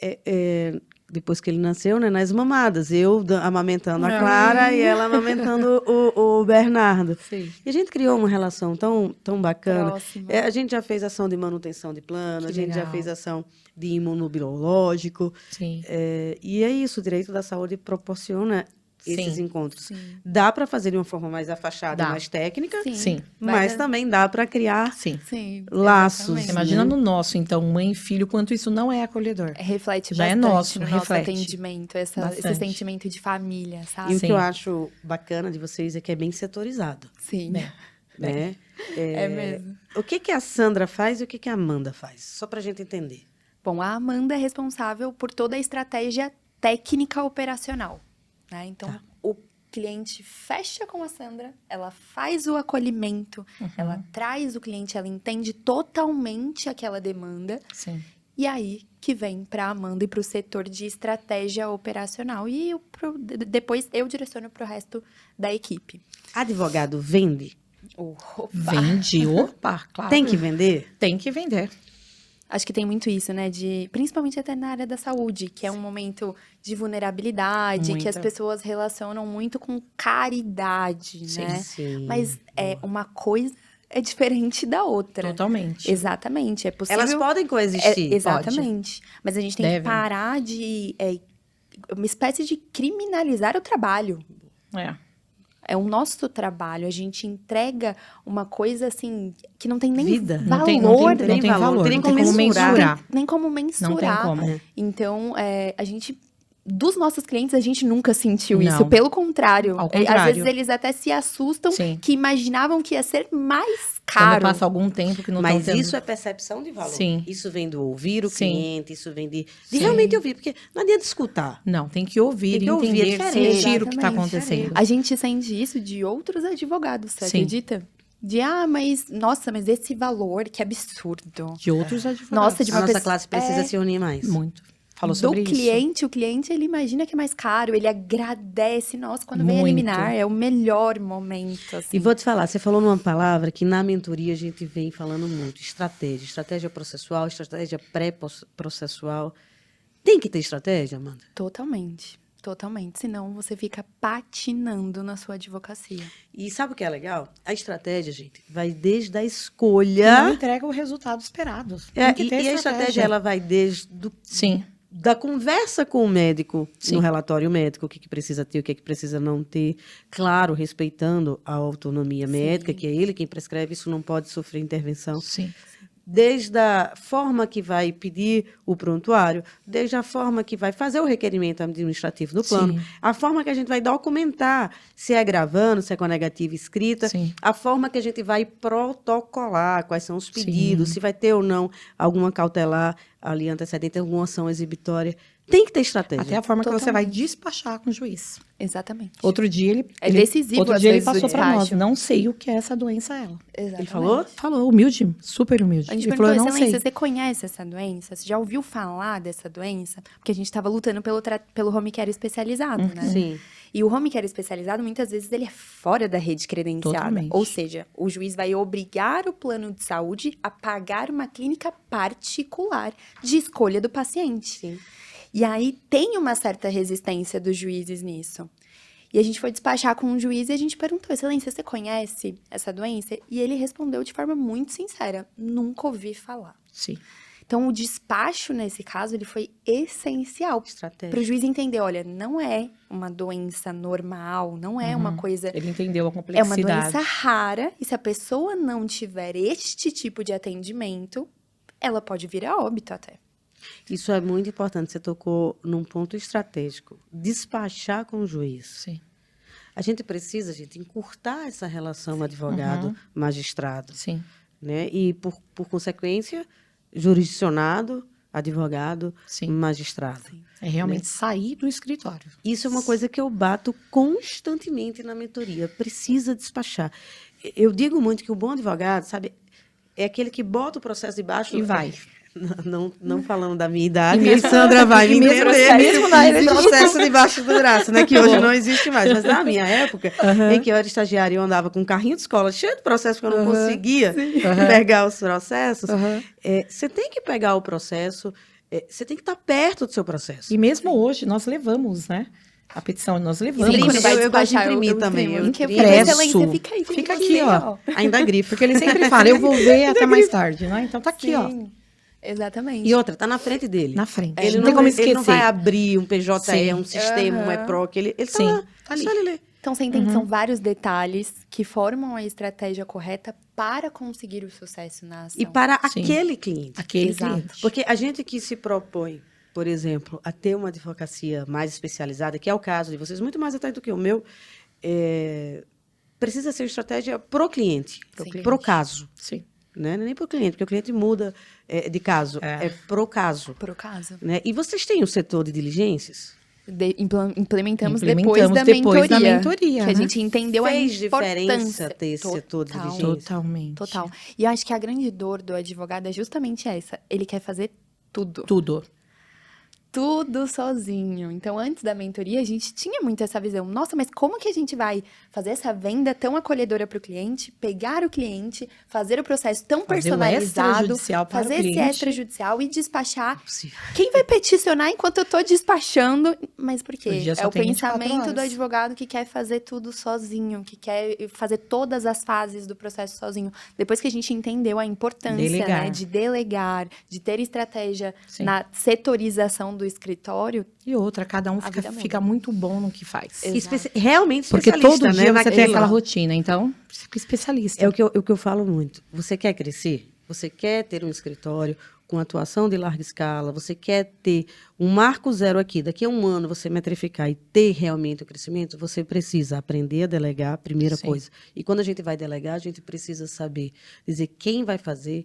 depois que ele nasceu, né, nas mamadas. Eu amamentando a Clara e ela amamentando o Bernardo. Sim. E a gente criou uma relação tão bacana. Próxima. A gente já fez ação de manutenção de plano, Que a gente já legal. fez ação de imunobiológico. Sim. E é isso, o direito da saúde proporciona esses Sim. encontros. Sim. Dá para fazer de uma forma mais afastada, Dá. mais técnica, Sim. mas também dá para criar Sim. Sim. laços. exatamente. Você imagina no nosso, então, mãe e filho, quanto isso não é acolhedor. Reflete Já é bastante nosso, no reflete. nosso atendimento, esse Bastante. sentimento de família, E sabe? o que Sim. eu acho bacana de vocês é que é bem setorizado, Sim. né? É mesmo. O que a Sandra faz e o que a Amanda faz? Só para a gente entender. Bom, a Amanda é responsável por toda a estratégia técnica operacional, né? Então, o cliente fecha com a Sandra, ela faz o acolhimento, ela traz o cliente, ela entende totalmente aquela demanda, Sim. e aí que vem para a Amanda e para o setor de estratégia operacional. E depois eu direciono para o resto da equipe. Advogado vende? Opa! Vende, opa, claro. Tem que vender? Tem que vender. Acho que tem muito isso, né? Principalmente até na área da saúde, que é um momento de vulnerabilidade, que as Muita. pessoas relacionam muito com caridade, né? Sim. Mas uma coisa é diferente da outra. Totalmente. Exatamente, é possível. Elas podem coexistir? Exatamente. Mas a gente tem que Devem. parar de uma espécie de criminalizar o trabalho. É. É o nosso trabalho. A gente entrega uma coisa assim que não tem nem Vida. valor, Não tem valor, não tem não como tem como mensurar. nem como mensurar. Não tem como. Então, a gente, dos nossos clientes, a gente nunca sentiu Não. isso. Pelo contrário. Ao Às contrário. vezes eles até se assustam, Sim. que imaginavam que ia ser mais Quando caro. passa algum tempo que não Mas estão tendo... isso é percepção de valor. Sim. Isso vem do ouvir o Sim. cliente, isso vem de Sim. realmente ouvir, porque não adianta escutar. Não, tem que ouvir, Tem que ouvir, é entender, diferente. sentir o que está Exatamente. acontecendo. A gente sente isso de outros advogados, você Sim. acredita? Mas esse valor, que absurdo. De outros advogados. Nossa, de A uma nossa pessoa- classe precisa se unir mais. Muito. Falou Do sobre isso. cliente, o cliente, ele imagina que é mais caro, ele agradece. Nossa, quando vem Muito. eliminar, é o melhor momento, assim. E vou te falar, você falou numa palavra que na mentoria a gente vem falando muito, estratégia. Estratégia processual, estratégia pré-processual. Tem que ter estratégia, Amanda? Totalmente. Totalmente. Senão você fica patinando na sua advocacia. E sabe o que é legal? A estratégia, gente, vai desde a E não escolha. entrega o resultado esperado. É, Tem que ter e a estratégia, ela vai desde Sim, da conversa com o médico, Sim. no relatório médico, o que precisa ter, o que precisa não ter. Claro, respeitando a autonomia médica, que é ele quem prescreve, isso não pode sofrer intervenção. sim. Desde a forma que vai pedir o prontuário, desde a forma que vai fazer o requerimento administrativo do plano, Sim. a forma que a gente vai documentar se é gravando, se é com a negativa escrita, Sim. a forma que a gente vai protocolar, quais são os Sim. pedidos, se vai ter ou não alguma cautelar ali antecedente, alguma ação exibitória. Tem que ter estratégia. Até a forma que você vai Totalmente. despachar com o juiz. Exatamente. Outro dia ele... É decisivo, Outro às dia ele vezes, o passou para nós. despacho. Não sei o que é essa doença, ela. Exatamente. Ele falou? Falou, humilde, super humilde. A gente Ele falou, perguntou, eu não excelência, sei. você conhece essa doença? Você já ouviu falar dessa doença? Porque a gente estava lutando pelo home care especializado, né? Sim. E o home care especializado, muitas vezes, ele é fora da rede credenciada. Totalmente. Ou seja, o juiz vai obrigar o plano de saúde a pagar uma clínica particular de escolha do paciente. Sim. E aí tem uma certa resistência dos juízes nisso. E a gente foi despachar com um juiz e a gente perguntou, excelência, você conhece essa doença? E ele respondeu de forma muito sincera, nunca ouvi falar. Sim. Então, o despacho, nesse caso, ele foi essencial Estratégia. para o juiz entender, olha, não é uma doença normal, não é uma coisa... Ele entendeu a É uma complexidade. doença rara, e se a pessoa não tiver este tipo de atendimento, ela pode vir a óbito até. Isso é muito importante. Você tocou num ponto estratégico. Despachar com o juiz. Sim, A gente precisa, gente, encurtar essa relação advogado-magistrado. sim. Né? E, por consequência, jurisdicionado, advogado, Sim. magistrado. É realmente sair do escritório. Isso é uma coisa que eu bato constantemente na mentoria. Precisa despachar. Eu digo muito que o bom advogado, sabe, é aquele que bota o processo debaixo... E vai. Não falando da minha idade, E mesmo- a Sandra vai me e mesmo- entender. mesmo na Esse processo debaixo do braço, né? Que hoje não existe mais. Mas na minha época, em que eu era estagiária e eu andava com um carrinho de escola cheio de processos, porque eu não conseguia pegar os processos, você tem que pegar o processo, você tem que estar perto do seu processo. E mesmo hoje, nós levamos, né? A petição, nós levamos. Sim, quando vai eu gosto de despachar, imprimir também. Eu Que imprimo. excelência, fica aí. Fica aqui, ó. Ainda grifo. Porque ele sempre fala, eu vou ver até mais tarde, né? Então tá aqui, ó. Sim, exatamente. E outra, tá na frente dele. Na frente. Ele não não, tem como ele esquecer. não vai abrir um PJE, Sim. um sistema, um EPROC. Ele tá Sim, lá. tá ali. Só ele ler. Então, você entende, são vários detalhes que formam a estratégia correta para conseguir o sucesso na ação. E para Sim. aquele cliente. Aquele Exato. cliente. Porque a gente que se propõe, por exemplo, a ter uma advocacia mais especializada, que é o caso de vocês, muito mais até do que o meu, precisa ser estratégia pro cliente, Sim. pro caso. Sim. Né? Não é nem pro cliente, porque o cliente muda de caso, é pro caso. Por acaso. Né? E vocês têm o setor de diligências? Implementamos Implementamos depois da mentoria. mentoria, Que a né? gente entendeu Fez a importância. diferença ter esse setor de Total. diligência? Totalmente. Total. E eu acho que a grande dor do advogado é justamente essa. Ele quer fazer tudo. Tudo. Tudo sozinho. Então, antes da mentoria, a gente tinha muito essa visão. Nossa, mas como que a gente vai fazer essa venda tão acolhedora para o cliente, pegar o cliente, fazer o processo tão Fazer o personalizado, extrajudicial para o fazer esse cliente. extrajudicial e despachar. Possível. Quem vai peticionar enquanto eu tô despachando? Mas por quê? O dia só É o tem 24 pensamento do horas. advogado que quer fazer tudo sozinho, que quer fazer todas as fases do processo sozinho. Depois que a gente entendeu a importância, Delegar. né, de delegar, de ter estratégia Sim. na setorização do escritório, E outra, cada um A fica, vida muda. fica muito bom no que faz. Exato. Realmente Porque especialista, todo dia né, você tem naquilo. aquela rotina, então você fica especialista. É o que eu falo muito. Você quer crescer? Você quer ter um escritório com atuação de larga escala? Você quer ter um marco zero aqui? Daqui a um ano você metrificar e ter realmente o crescimento? Você precisa aprender a delegar, primeira Sim. coisa. E quando a gente vai delegar, a gente precisa saber dizer quem vai fazer,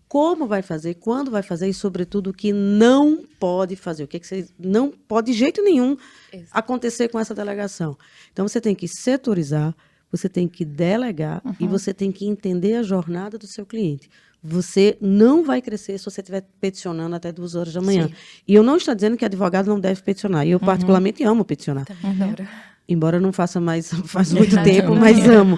como vai fazer, quando vai fazer e, sobretudo, o que não pode fazer. O que você não pode, de jeito nenhum, Exato. acontecer com essa delegação. Então, você tem que setorizar, você tem que delegar e você tem que entender a jornada do seu cliente. Você não vai crescer se você estiver peticionando até 2 horas da manhã. Sim. E eu não estou dizendo que advogado não deve peticionar. E eu, particularmente, amo peticionar. também adoro. embora não faça mais, faz muito tempo, mas amo.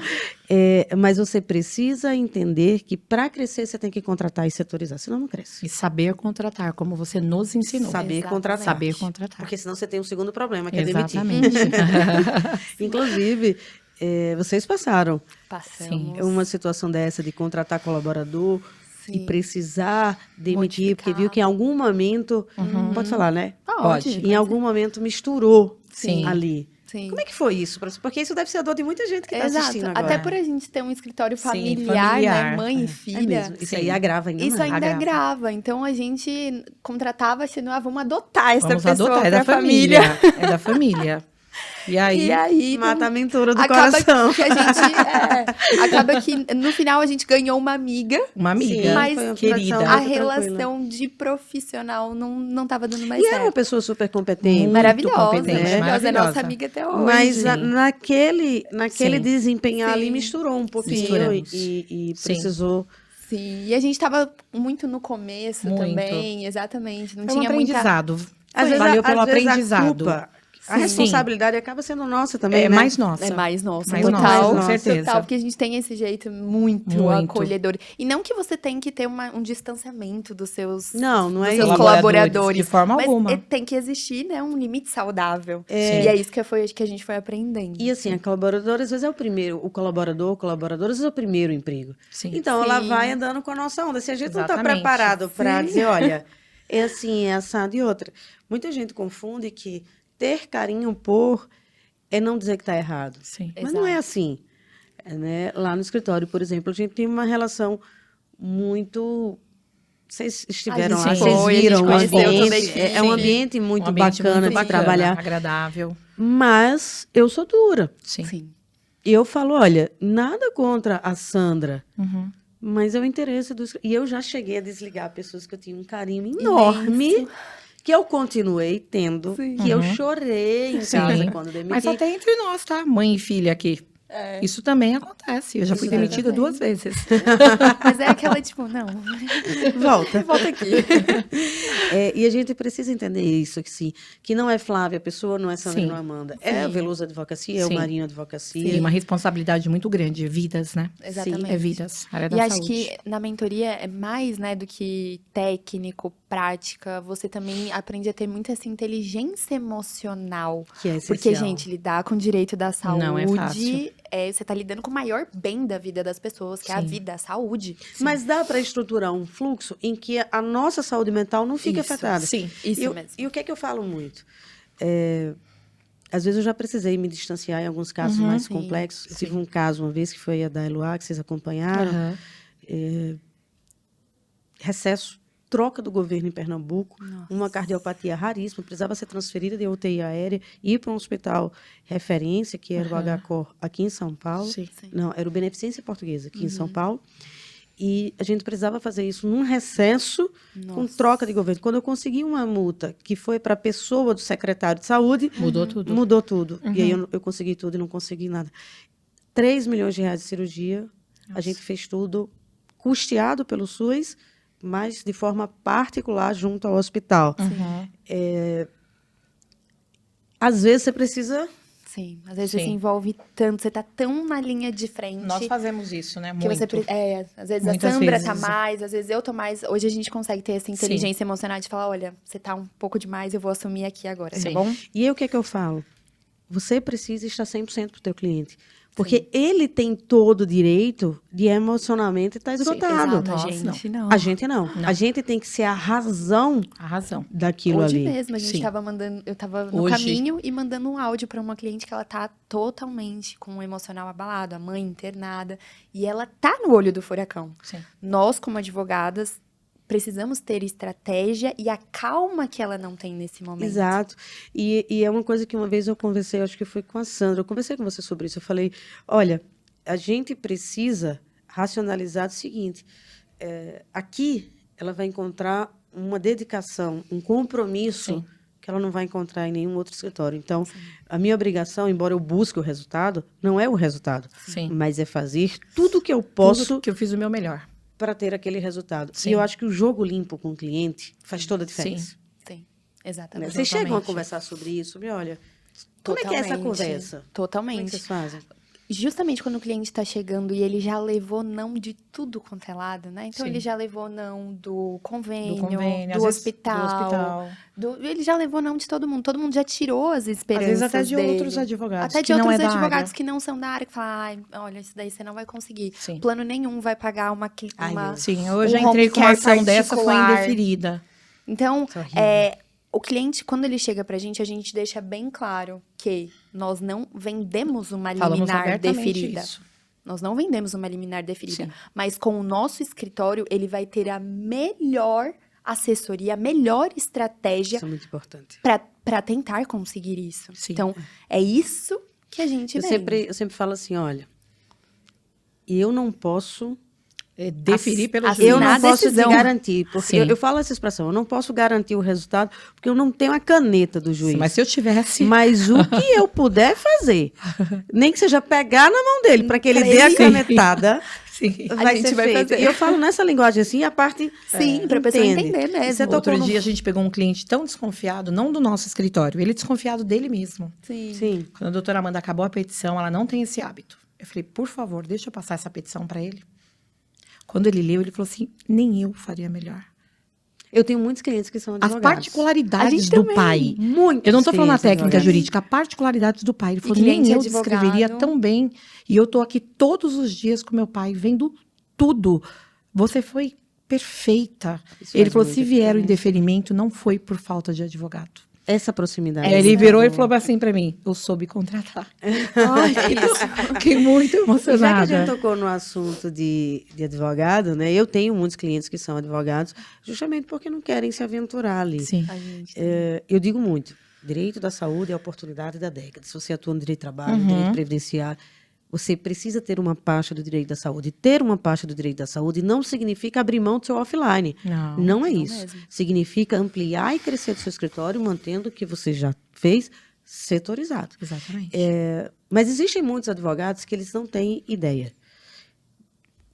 Mas você precisa entender que para crescer você tem que contratar e setorizar, senão não cresce. E saber contratar, como você nos ensinou. Saber Exatamente. contratar. Saber contratar. Porque senão você tem um segundo problema, que é demitir. Exatamente. Inclusive, vocês passaram Passamos. uma situação dessa de contratar colaborador e Sim. precisar demitir, Modificar. porque viu que em algum momento, pode falar, né? Pode. Em algum momento misturou Sim. ali. Sim. Como é que foi isso? Porque isso deve ser a dor de muita gente que está Exato. assistindo agora. Até por a gente ter um escritório Sim, familiar, familiar, né? Mãe e é. filha. É mesmo. Isso aí agrava ainda Isso mais. ainda agrava. grava. Então a gente contratava achando, vamos adotar essa Vamos pessoa adotar, é pra da família. É da família. E aí, E aí Mata a mentora do acaba coração. que a gente acaba que no final a gente ganhou uma amiga, uma amiga Sim, mas foi uma querida. tradição a muito tranquila. relação de profissional não tava dando mais E era uma certo. pessoa super competente. Muito Maravilhosa, competente, maravilhosa, é maravilhosa. nossa amiga até hoje. Mas Sim. naquele Sim. desempenhar ali Sim. misturou um pouquinho Misturamos. e Sim. precisou. Sim, e a gente tava muito no começo Muito. também, exatamente. Não Foi um tinha muita. aprendizado. Às vezes, Valeu pelo às vezes aprendizado. A culpa, a Sim. responsabilidade acaba sendo nossa também, É né? mais nossa. É mais nossa, Mais total, nossa, com nossa. certeza. total, porque a gente tem esse jeito muito, Muito. acolhedor. E não que você tem que ter um distanciamento dos seus, Não é dos seus isso. colaboradores. De forma mas alguma. tem que existir, né, um limite saudável. Sim. E é isso que a gente foi aprendendo. E assim, a colaboradora às vezes é o primeiro, o colaboradora às vezes é o primeiro emprego. Sim. Então ela Sim. vai andando com a nossa onda. Se a gente não está Exatamente. preparado para Sim. dizer, olha, é assim, é assado e outra. Muita gente confunde que ter carinho por é não dizer que está errado. Sim. Mas não é Exato. assim. Né? Lá no escritório, por exemplo, a gente tem uma relação muito. Vocês estiveram gente lá, foi, vocês a gente viram o conheceu toda a ambiente. equipe. É um ambiente muito Um ambiente bacana muito de bacana, trabalhar. agradável. Mas eu sou dura. Sim. Sim. Eu falo, olha, nada contra a Sandra, Uhum. mas é o interesse do. E eu já cheguei a desligar pessoas que eu tinha um carinho enorme, Imenso. que eu continuei tendo, Sim. que eu Uhum. chorei em Sim. casa quando demiti. Mas até entre nós, tá? Mãe e filha aqui. É. Isso também acontece. Eu já fui Isso demitida também. 2 vezes. Mas é aquela, tipo, não. Volta. Volta aqui. E a gente precisa entender isso, que não é Flávia, a pessoa não é Sandra, Sim. não é Amanda. É a Sim. Veloso Advocacia, é o Sim. Marinho Advocacia. E uma responsabilidade muito grande. Vidas, né? Exatamente. É vidas. Área da E acho saúde. que na mentoria é mais, né, do que técnico, prática. Você também aprende a ter muita essa inteligência emocional. Que é Porque, essencial. gente, lidar com o direito da saúde Não é fácil. você tá lidando com o maior bem da vida das pessoas, que é a Sim. vida, a saúde. Mas dá para estruturar um fluxo em que a nossa saúde mental não fique Isso. afetada. Sim. Isso mesmo. E o que é que eu falo muito? Às vezes eu já precisei me distanciar em alguns casos Uhum. mais Sim. complexos. Eu tive um caso uma vez que foi a da Eloá, que vocês acompanharam. Aham. Recesso, troca do governo em Pernambuco, Nossa. uma cardiopatia raríssima, precisava ser transferida de UTI aérea, ir para um hospital referência, que era o HCOR aqui em São Paulo. Sim. Sim. Não, era o Beneficência Portuguesa aqui em São Paulo. E a gente precisava fazer isso num recesso com Nossa. troca de governo. Quando eu consegui uma multa que foi para a pessoa do secretário de saúde, Mudou tudo. mudou tudo. Uhum. E aí eu consegui tudo e não consegui nada. 3 milhões de reais de cirurgia, a gente fez tudo custeado pelo SUS, mas de forma particular junto ao hospital. Uhum. Às vezes você precisa... Sim. Às vezes você Sim. se envolve tanto, você tá tão na linha de frente. Nós fazemos isso, né? Que Muito. você, às vezes Muitas a Sandra vezes. tá mais, às vezes eu tô mais. Hoje a gente consegue ter essa inteligência emocional de falar, olha, você tá um pouco demais, eu vou assumir aqui agora, Sim. tá bom? E aí o que é que eu falo? Você precisa estar 100% pro teu cliente. Porque ele tem todo o direito de emocionalmente estar esgotado. Exato, Nossa, a gente não. A gente não. A gente tem que ser a razão A razão. daquilo Hoje ali. mesmo, a gente Sim. tava mandando, eu tava no Hoje. caminho e mandando um áudio pra uma cliente que ela tá totalmente com o emocional abalado, a mãe internada, e ela tá no olho do furacão. Sim. Nós, como advogadas, precisamos ter estratégia e a calma que ela não tem nesse momento. Exato. E é uma coisa que uma vez eu conversei, acho que foi com a Sandra, eu conversei com você sobre isso. Eu falei, olha, a gente precisa racionalizar o seguinte, aqui ela vai encontrar uma dedicação, um compromisso Sim. que ela não vai encontrar em nenhum outro escritório. Então, a minha obrigação, embora eu busque o resultado, não é o resultado, Sim. mas é fazer tudo que eu posso Tudo que eu fiz o meu melhor. para ter aquele resultado. Sim. E eu acho que o jogo limpo com o cliente faz toda a diferença. Sim, Né? exatamente. Vocês chegam a Exatamente. conversar sobre isso? Me olha, Como é que é essa Totalmente. conversa? Como é que Totalmente. vocês fazem? Justamente quando o cliente está chegando e ele já levou não de tudo quanto é lado, né? Então, Sim. ele já levou não do convênio, Do convênio, do às vezes, hospital, ele já levou não de todo mundo já tirou as esperanças Às vezes até de dele. outros advogados Até de que não outros é da advogados área. que não são da área, que falam, ai, olha, isso daí você não vai conseguir. Sim. Plano nenhum vai pagar uma Ai, meu Deus. Sim, eu um já entrei home com uma care ação dessa, foi particular. indeferida. Então, Isso é horrível. o cliente, quando ele chega pra gente, a gente deixa bem claro que nós não vendemos uma Falamos liminar abertamente deferida. isso. Nós não vendemos uma liminar deferida. Sim. Mas com o nosso escritório, ele vai ter a melhor assessoria, a melhor estratégia Isso é muito importante. para tentar conseguir isso. Sim. Então, é isso que a gente Eu vende. sempre falo assim, olha, eu não posso Deferir pelo Assinar juiz. Eu não a posso te decisão. garantir, porque Sim. eu falo essa expressão, eu não posso garantir o resultado, porque eu não tenho a caneta do juiz. Mas se eu tivesse... Mas o que eu puder fazer, nem que seja pegar na mão dele, para que ele Pra dê a ele- canetada, Sim. vai gente ser vai feito. fazer. E eu falo nessa linguagem assim, a parte Sim, pra pessoa entende. entender mesmo. Você tocou Outro no- dia a gente pegou um cliente tão desconfiado, não do nosso escritório, ele desconfiado dele mesmo. Sim. Sim. Quando a doutora Amanda acabou a petição, ela não tem esse hábito. Eu falei, por favor, deixa eu passar essa petição para ele. Quando ele leu, ele falou assim, nem eu faria melhor. Eu tenho muitos clientes que são As advogados. A particularidades gente do também. pai. Muitos Eu não tô falando a clientes técnica advogados. jurídica, a particularidades do pai. Ele falou, nem cliente eu advogado. descreveria tão bem. E eu tô aqui todos os dias com meu pai, vendo tudo. Você foi perfeita. Isso Ele faz falou, muita se vier o diferença. indeferimento, não foi por falta de advogado. Essa proximidade. Aí ele é virou e boa. falou assim pra mim, eu soube contratar. Ai, fiquei muito Já que a emocionada. gente tocou no assunto de advogado, né? Eu tenho muitos clientes que são advogados, justamente porque não querem se aventurar ali. Sim. A gente Eu digo muito, direito da saúde é a oportunidade da década. Se você atua no direito de trabalho, Uhum. direito previdenciário, você precisa ter uma pasta do direito da saúde. Ter uma pasta do direito da saúde não significa abrir mão do seu offline. Não. Não é não isso. mesmo. Significa ampliar e crescer do seu escritório, mantendo o que você já fez setorizado. Exatamente. Mas existem muitos advogados que eles não têm ideia.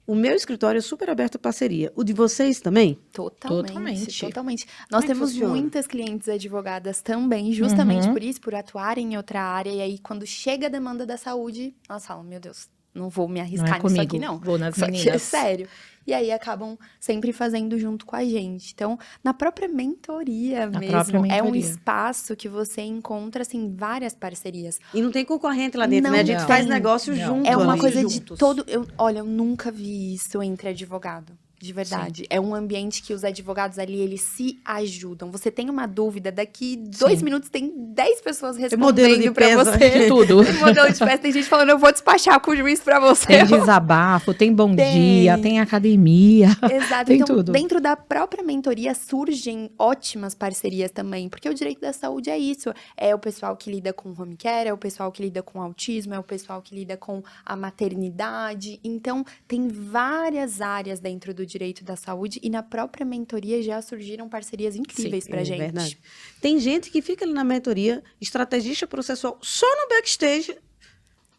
O meu escritório é super aberto a parceria. O de vocês também? Totalmente. Totalmente. Nós Como é que temos funciona? muitas clientes advogadas também, justamente Uhum. por isso, por atuarem em outra área. E aí, quando chega a demanda da saúde, elas falam, meu Deus, não vou me arriscar nisso comigo, aqui, não. vou nas Isso aqui é meninas. sério. E aí, acabam sempre fazendo junto com a gente. Então, na própria mentoria Na mesmo, própria é um mentoria. espaço que você encontra, assim, várias parcerias. E não tem concorrente lá dentro, Não né? A gente tem. faz negócio Não. junto. É uma ali. coisa juntos. de todo. Olha, eu nunca vi isso entre advogado. De verdade. É um ambiente que os advogados ali, eles se ajudam. Você tem uma dúvida, daqui 2 Sim. minutos tem 10 pessoas modelo de respondendo pra peça. você. Tudo. Tem modelo de peça, tem gente falando, eu vou despachar com o juiz pra você. Tem desabafo, tem bom Tem. dia, tem academia. Exato. Tem Então, tudo. dentro da própria mentoria surgem ótimas parcerias também, porque o direito da saúde é isso. É o pessoal que lida com home care, é o pessoal que lida com autismo, é o pessoal que lida com a maternidade. Então, tem várias áreas dentro do direito da saúde e na própria mentoria já surgiram parcerias incríveis pra gente. Verdade. Tem gente que fica ali na mentoria, estrategista processual, só no backstage,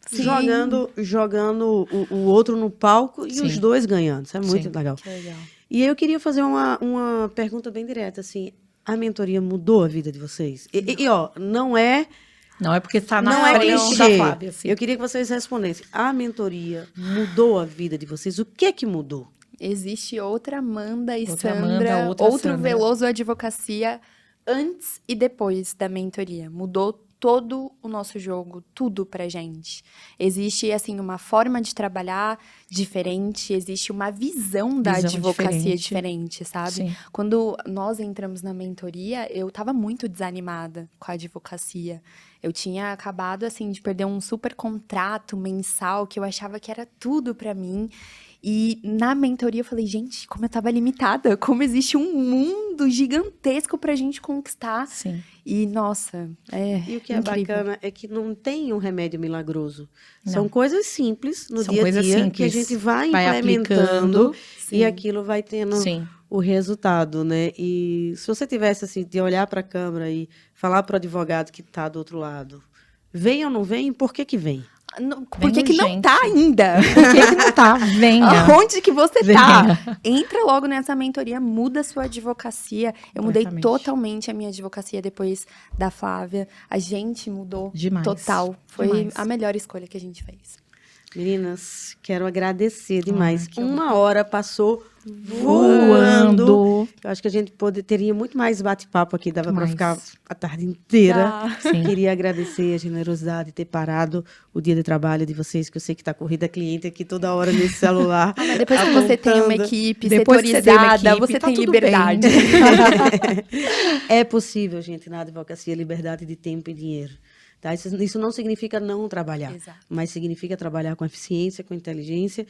Sim. jogando o outro no palco e Sim. os dois ganhando. Isso é muito Sim. legal. Que legal. E eu queria fazer uma pergunta bem direta, assim, a mentoria mudou a vida de vocês? E, ó, não é Não é porque está na não é frente da clichê. Flávia. Assim. Eu queria que vocês respondessem. A mentoria mudou a vida de vocês? O que é que mudou? Existe outra Amanda e Outra Sandra, Amanda, outra outro Sandra. Veloso Advocacia antes e depois da mentoria. Mudou todo o nosso jogo, tudo pra gente. Existe, assim, uma forma de trabalhar diferente, existe uma visão da Visão advocacia diferente. diferente, sabe? Sim. Quando nós entramos na mentoria, eu tava muito desanimada com a advocacia. Eu tinha acabado, assim, de perder um super contrato mensal que eu achava que era tudo pra mim. E na mentoria eu falei, gente, como eu tava limitada, como existe um mundo gigantesco pra gente conquistar. Sim. E, nossa, é E o que é incrível. bacana é que não tem um remédio milagroso. Não. São coisas simples no São dia a coisas dia que a simples. gente vai Vai implementando aplicando. e Sim. aquilo vai tendo Sim. o resultado, né? E se você tivesse assim de olhar para a câmera e falar para o advogado que está do outro lado, vem ou não vem? Por que que vem? Por que não urgente. tá ainda? Por que não tá? Venha. Onde que você Venha. tá? Entra logo nessa mentoria, muda a sua advocacia. Eu mudei Completamente. totalmente a minha advocacia depois da Flávia. A gente mudou Demais. total. Foi Demais. a melhor escolha que a gente fez. Meninas, quero agradecer demais. que Uma hora passou voando. Voando. Eu acho que a gente teria muito mais bate-papo aqui, dava para Mais. ficar a tarde inteira. Ah, Sim. Queria agradecer a generosidade de ter parado o dia de trabalho de vocês, que eu sei que está corrida cliente aqui toda hora nesse celular. mas depois que você tem uma apontando. equipe Depois que você tem uma setorizada, equipe, você tá tem tudo liberdade. É possível, gente, na advocacia, liberdade de tempo e dinheiro. Tá? Isso não significa não trabalhar, Exato. mas significa trabalhar com eficiência, com inteligência.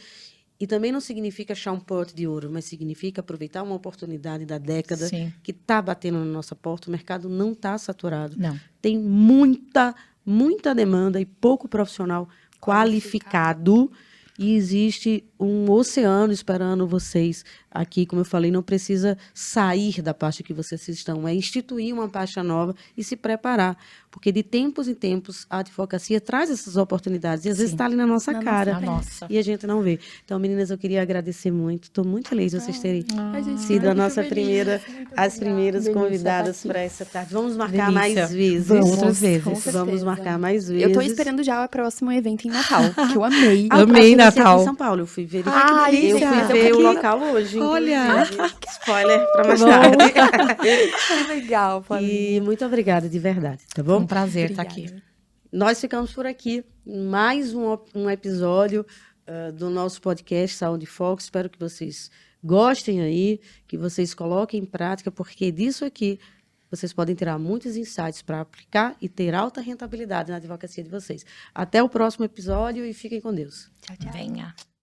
E também não significa achar um pote de ouro, mas significa aproveitar uma oportunidade da década Sim. que está batendo na nossa porta. O mercado não está saturado. Não. Tem muita demanda e pouco profissional qualificado. E existe um oceano esperando vocês aqui. Como eu falei, não precisa sair da pasta que vocês estão. É instituir uma pasta nova e se preparar. Porque de tempos em tempos, a advocacia traz essas oportunidades. E às vezes Sim. está ali na nossa Na cara. A nossa. E a gente não vê. Então, meninas, eu queria agradecer muito. Estou muito feliz de vocês terem A gente sido fica a muito nossa feliz. primeira, Muito as obrigada. primeiras Delícia convidadas tá aqui. para essa tarde. Vamos marcar Delícia. mais vezes. Vamos, outras vezes. Com Vamos certeza. marcar mais vezes. Eu tô esperando já o próximo evento em Natal, que eu amei. Ah, o Amei próximo vai ser aqui Natal. em São Paulo. Eu fui verificar. Ah, eu isso, fui então ver o aqui- local hoje. Olha. inclusive. Spoiler para mais Bom. tarde. Que legal, Flavinha. E muito obrigada, de verdade, tá Foi bom? um prazer estar Obrigada. aqui. Nós ficamos por aqui. Mais um episódio do nosso podcast Saúde e Foco. Espero que vocês gostem aí, que vocês coloquem em prática, porque disso aqui vocês podem tirar muitos insights para aplicar e ter alta rentabilidade na advocacia de vocês. Até o próximo episódio e fiquem com Deus. Tchau, tchau. Venha.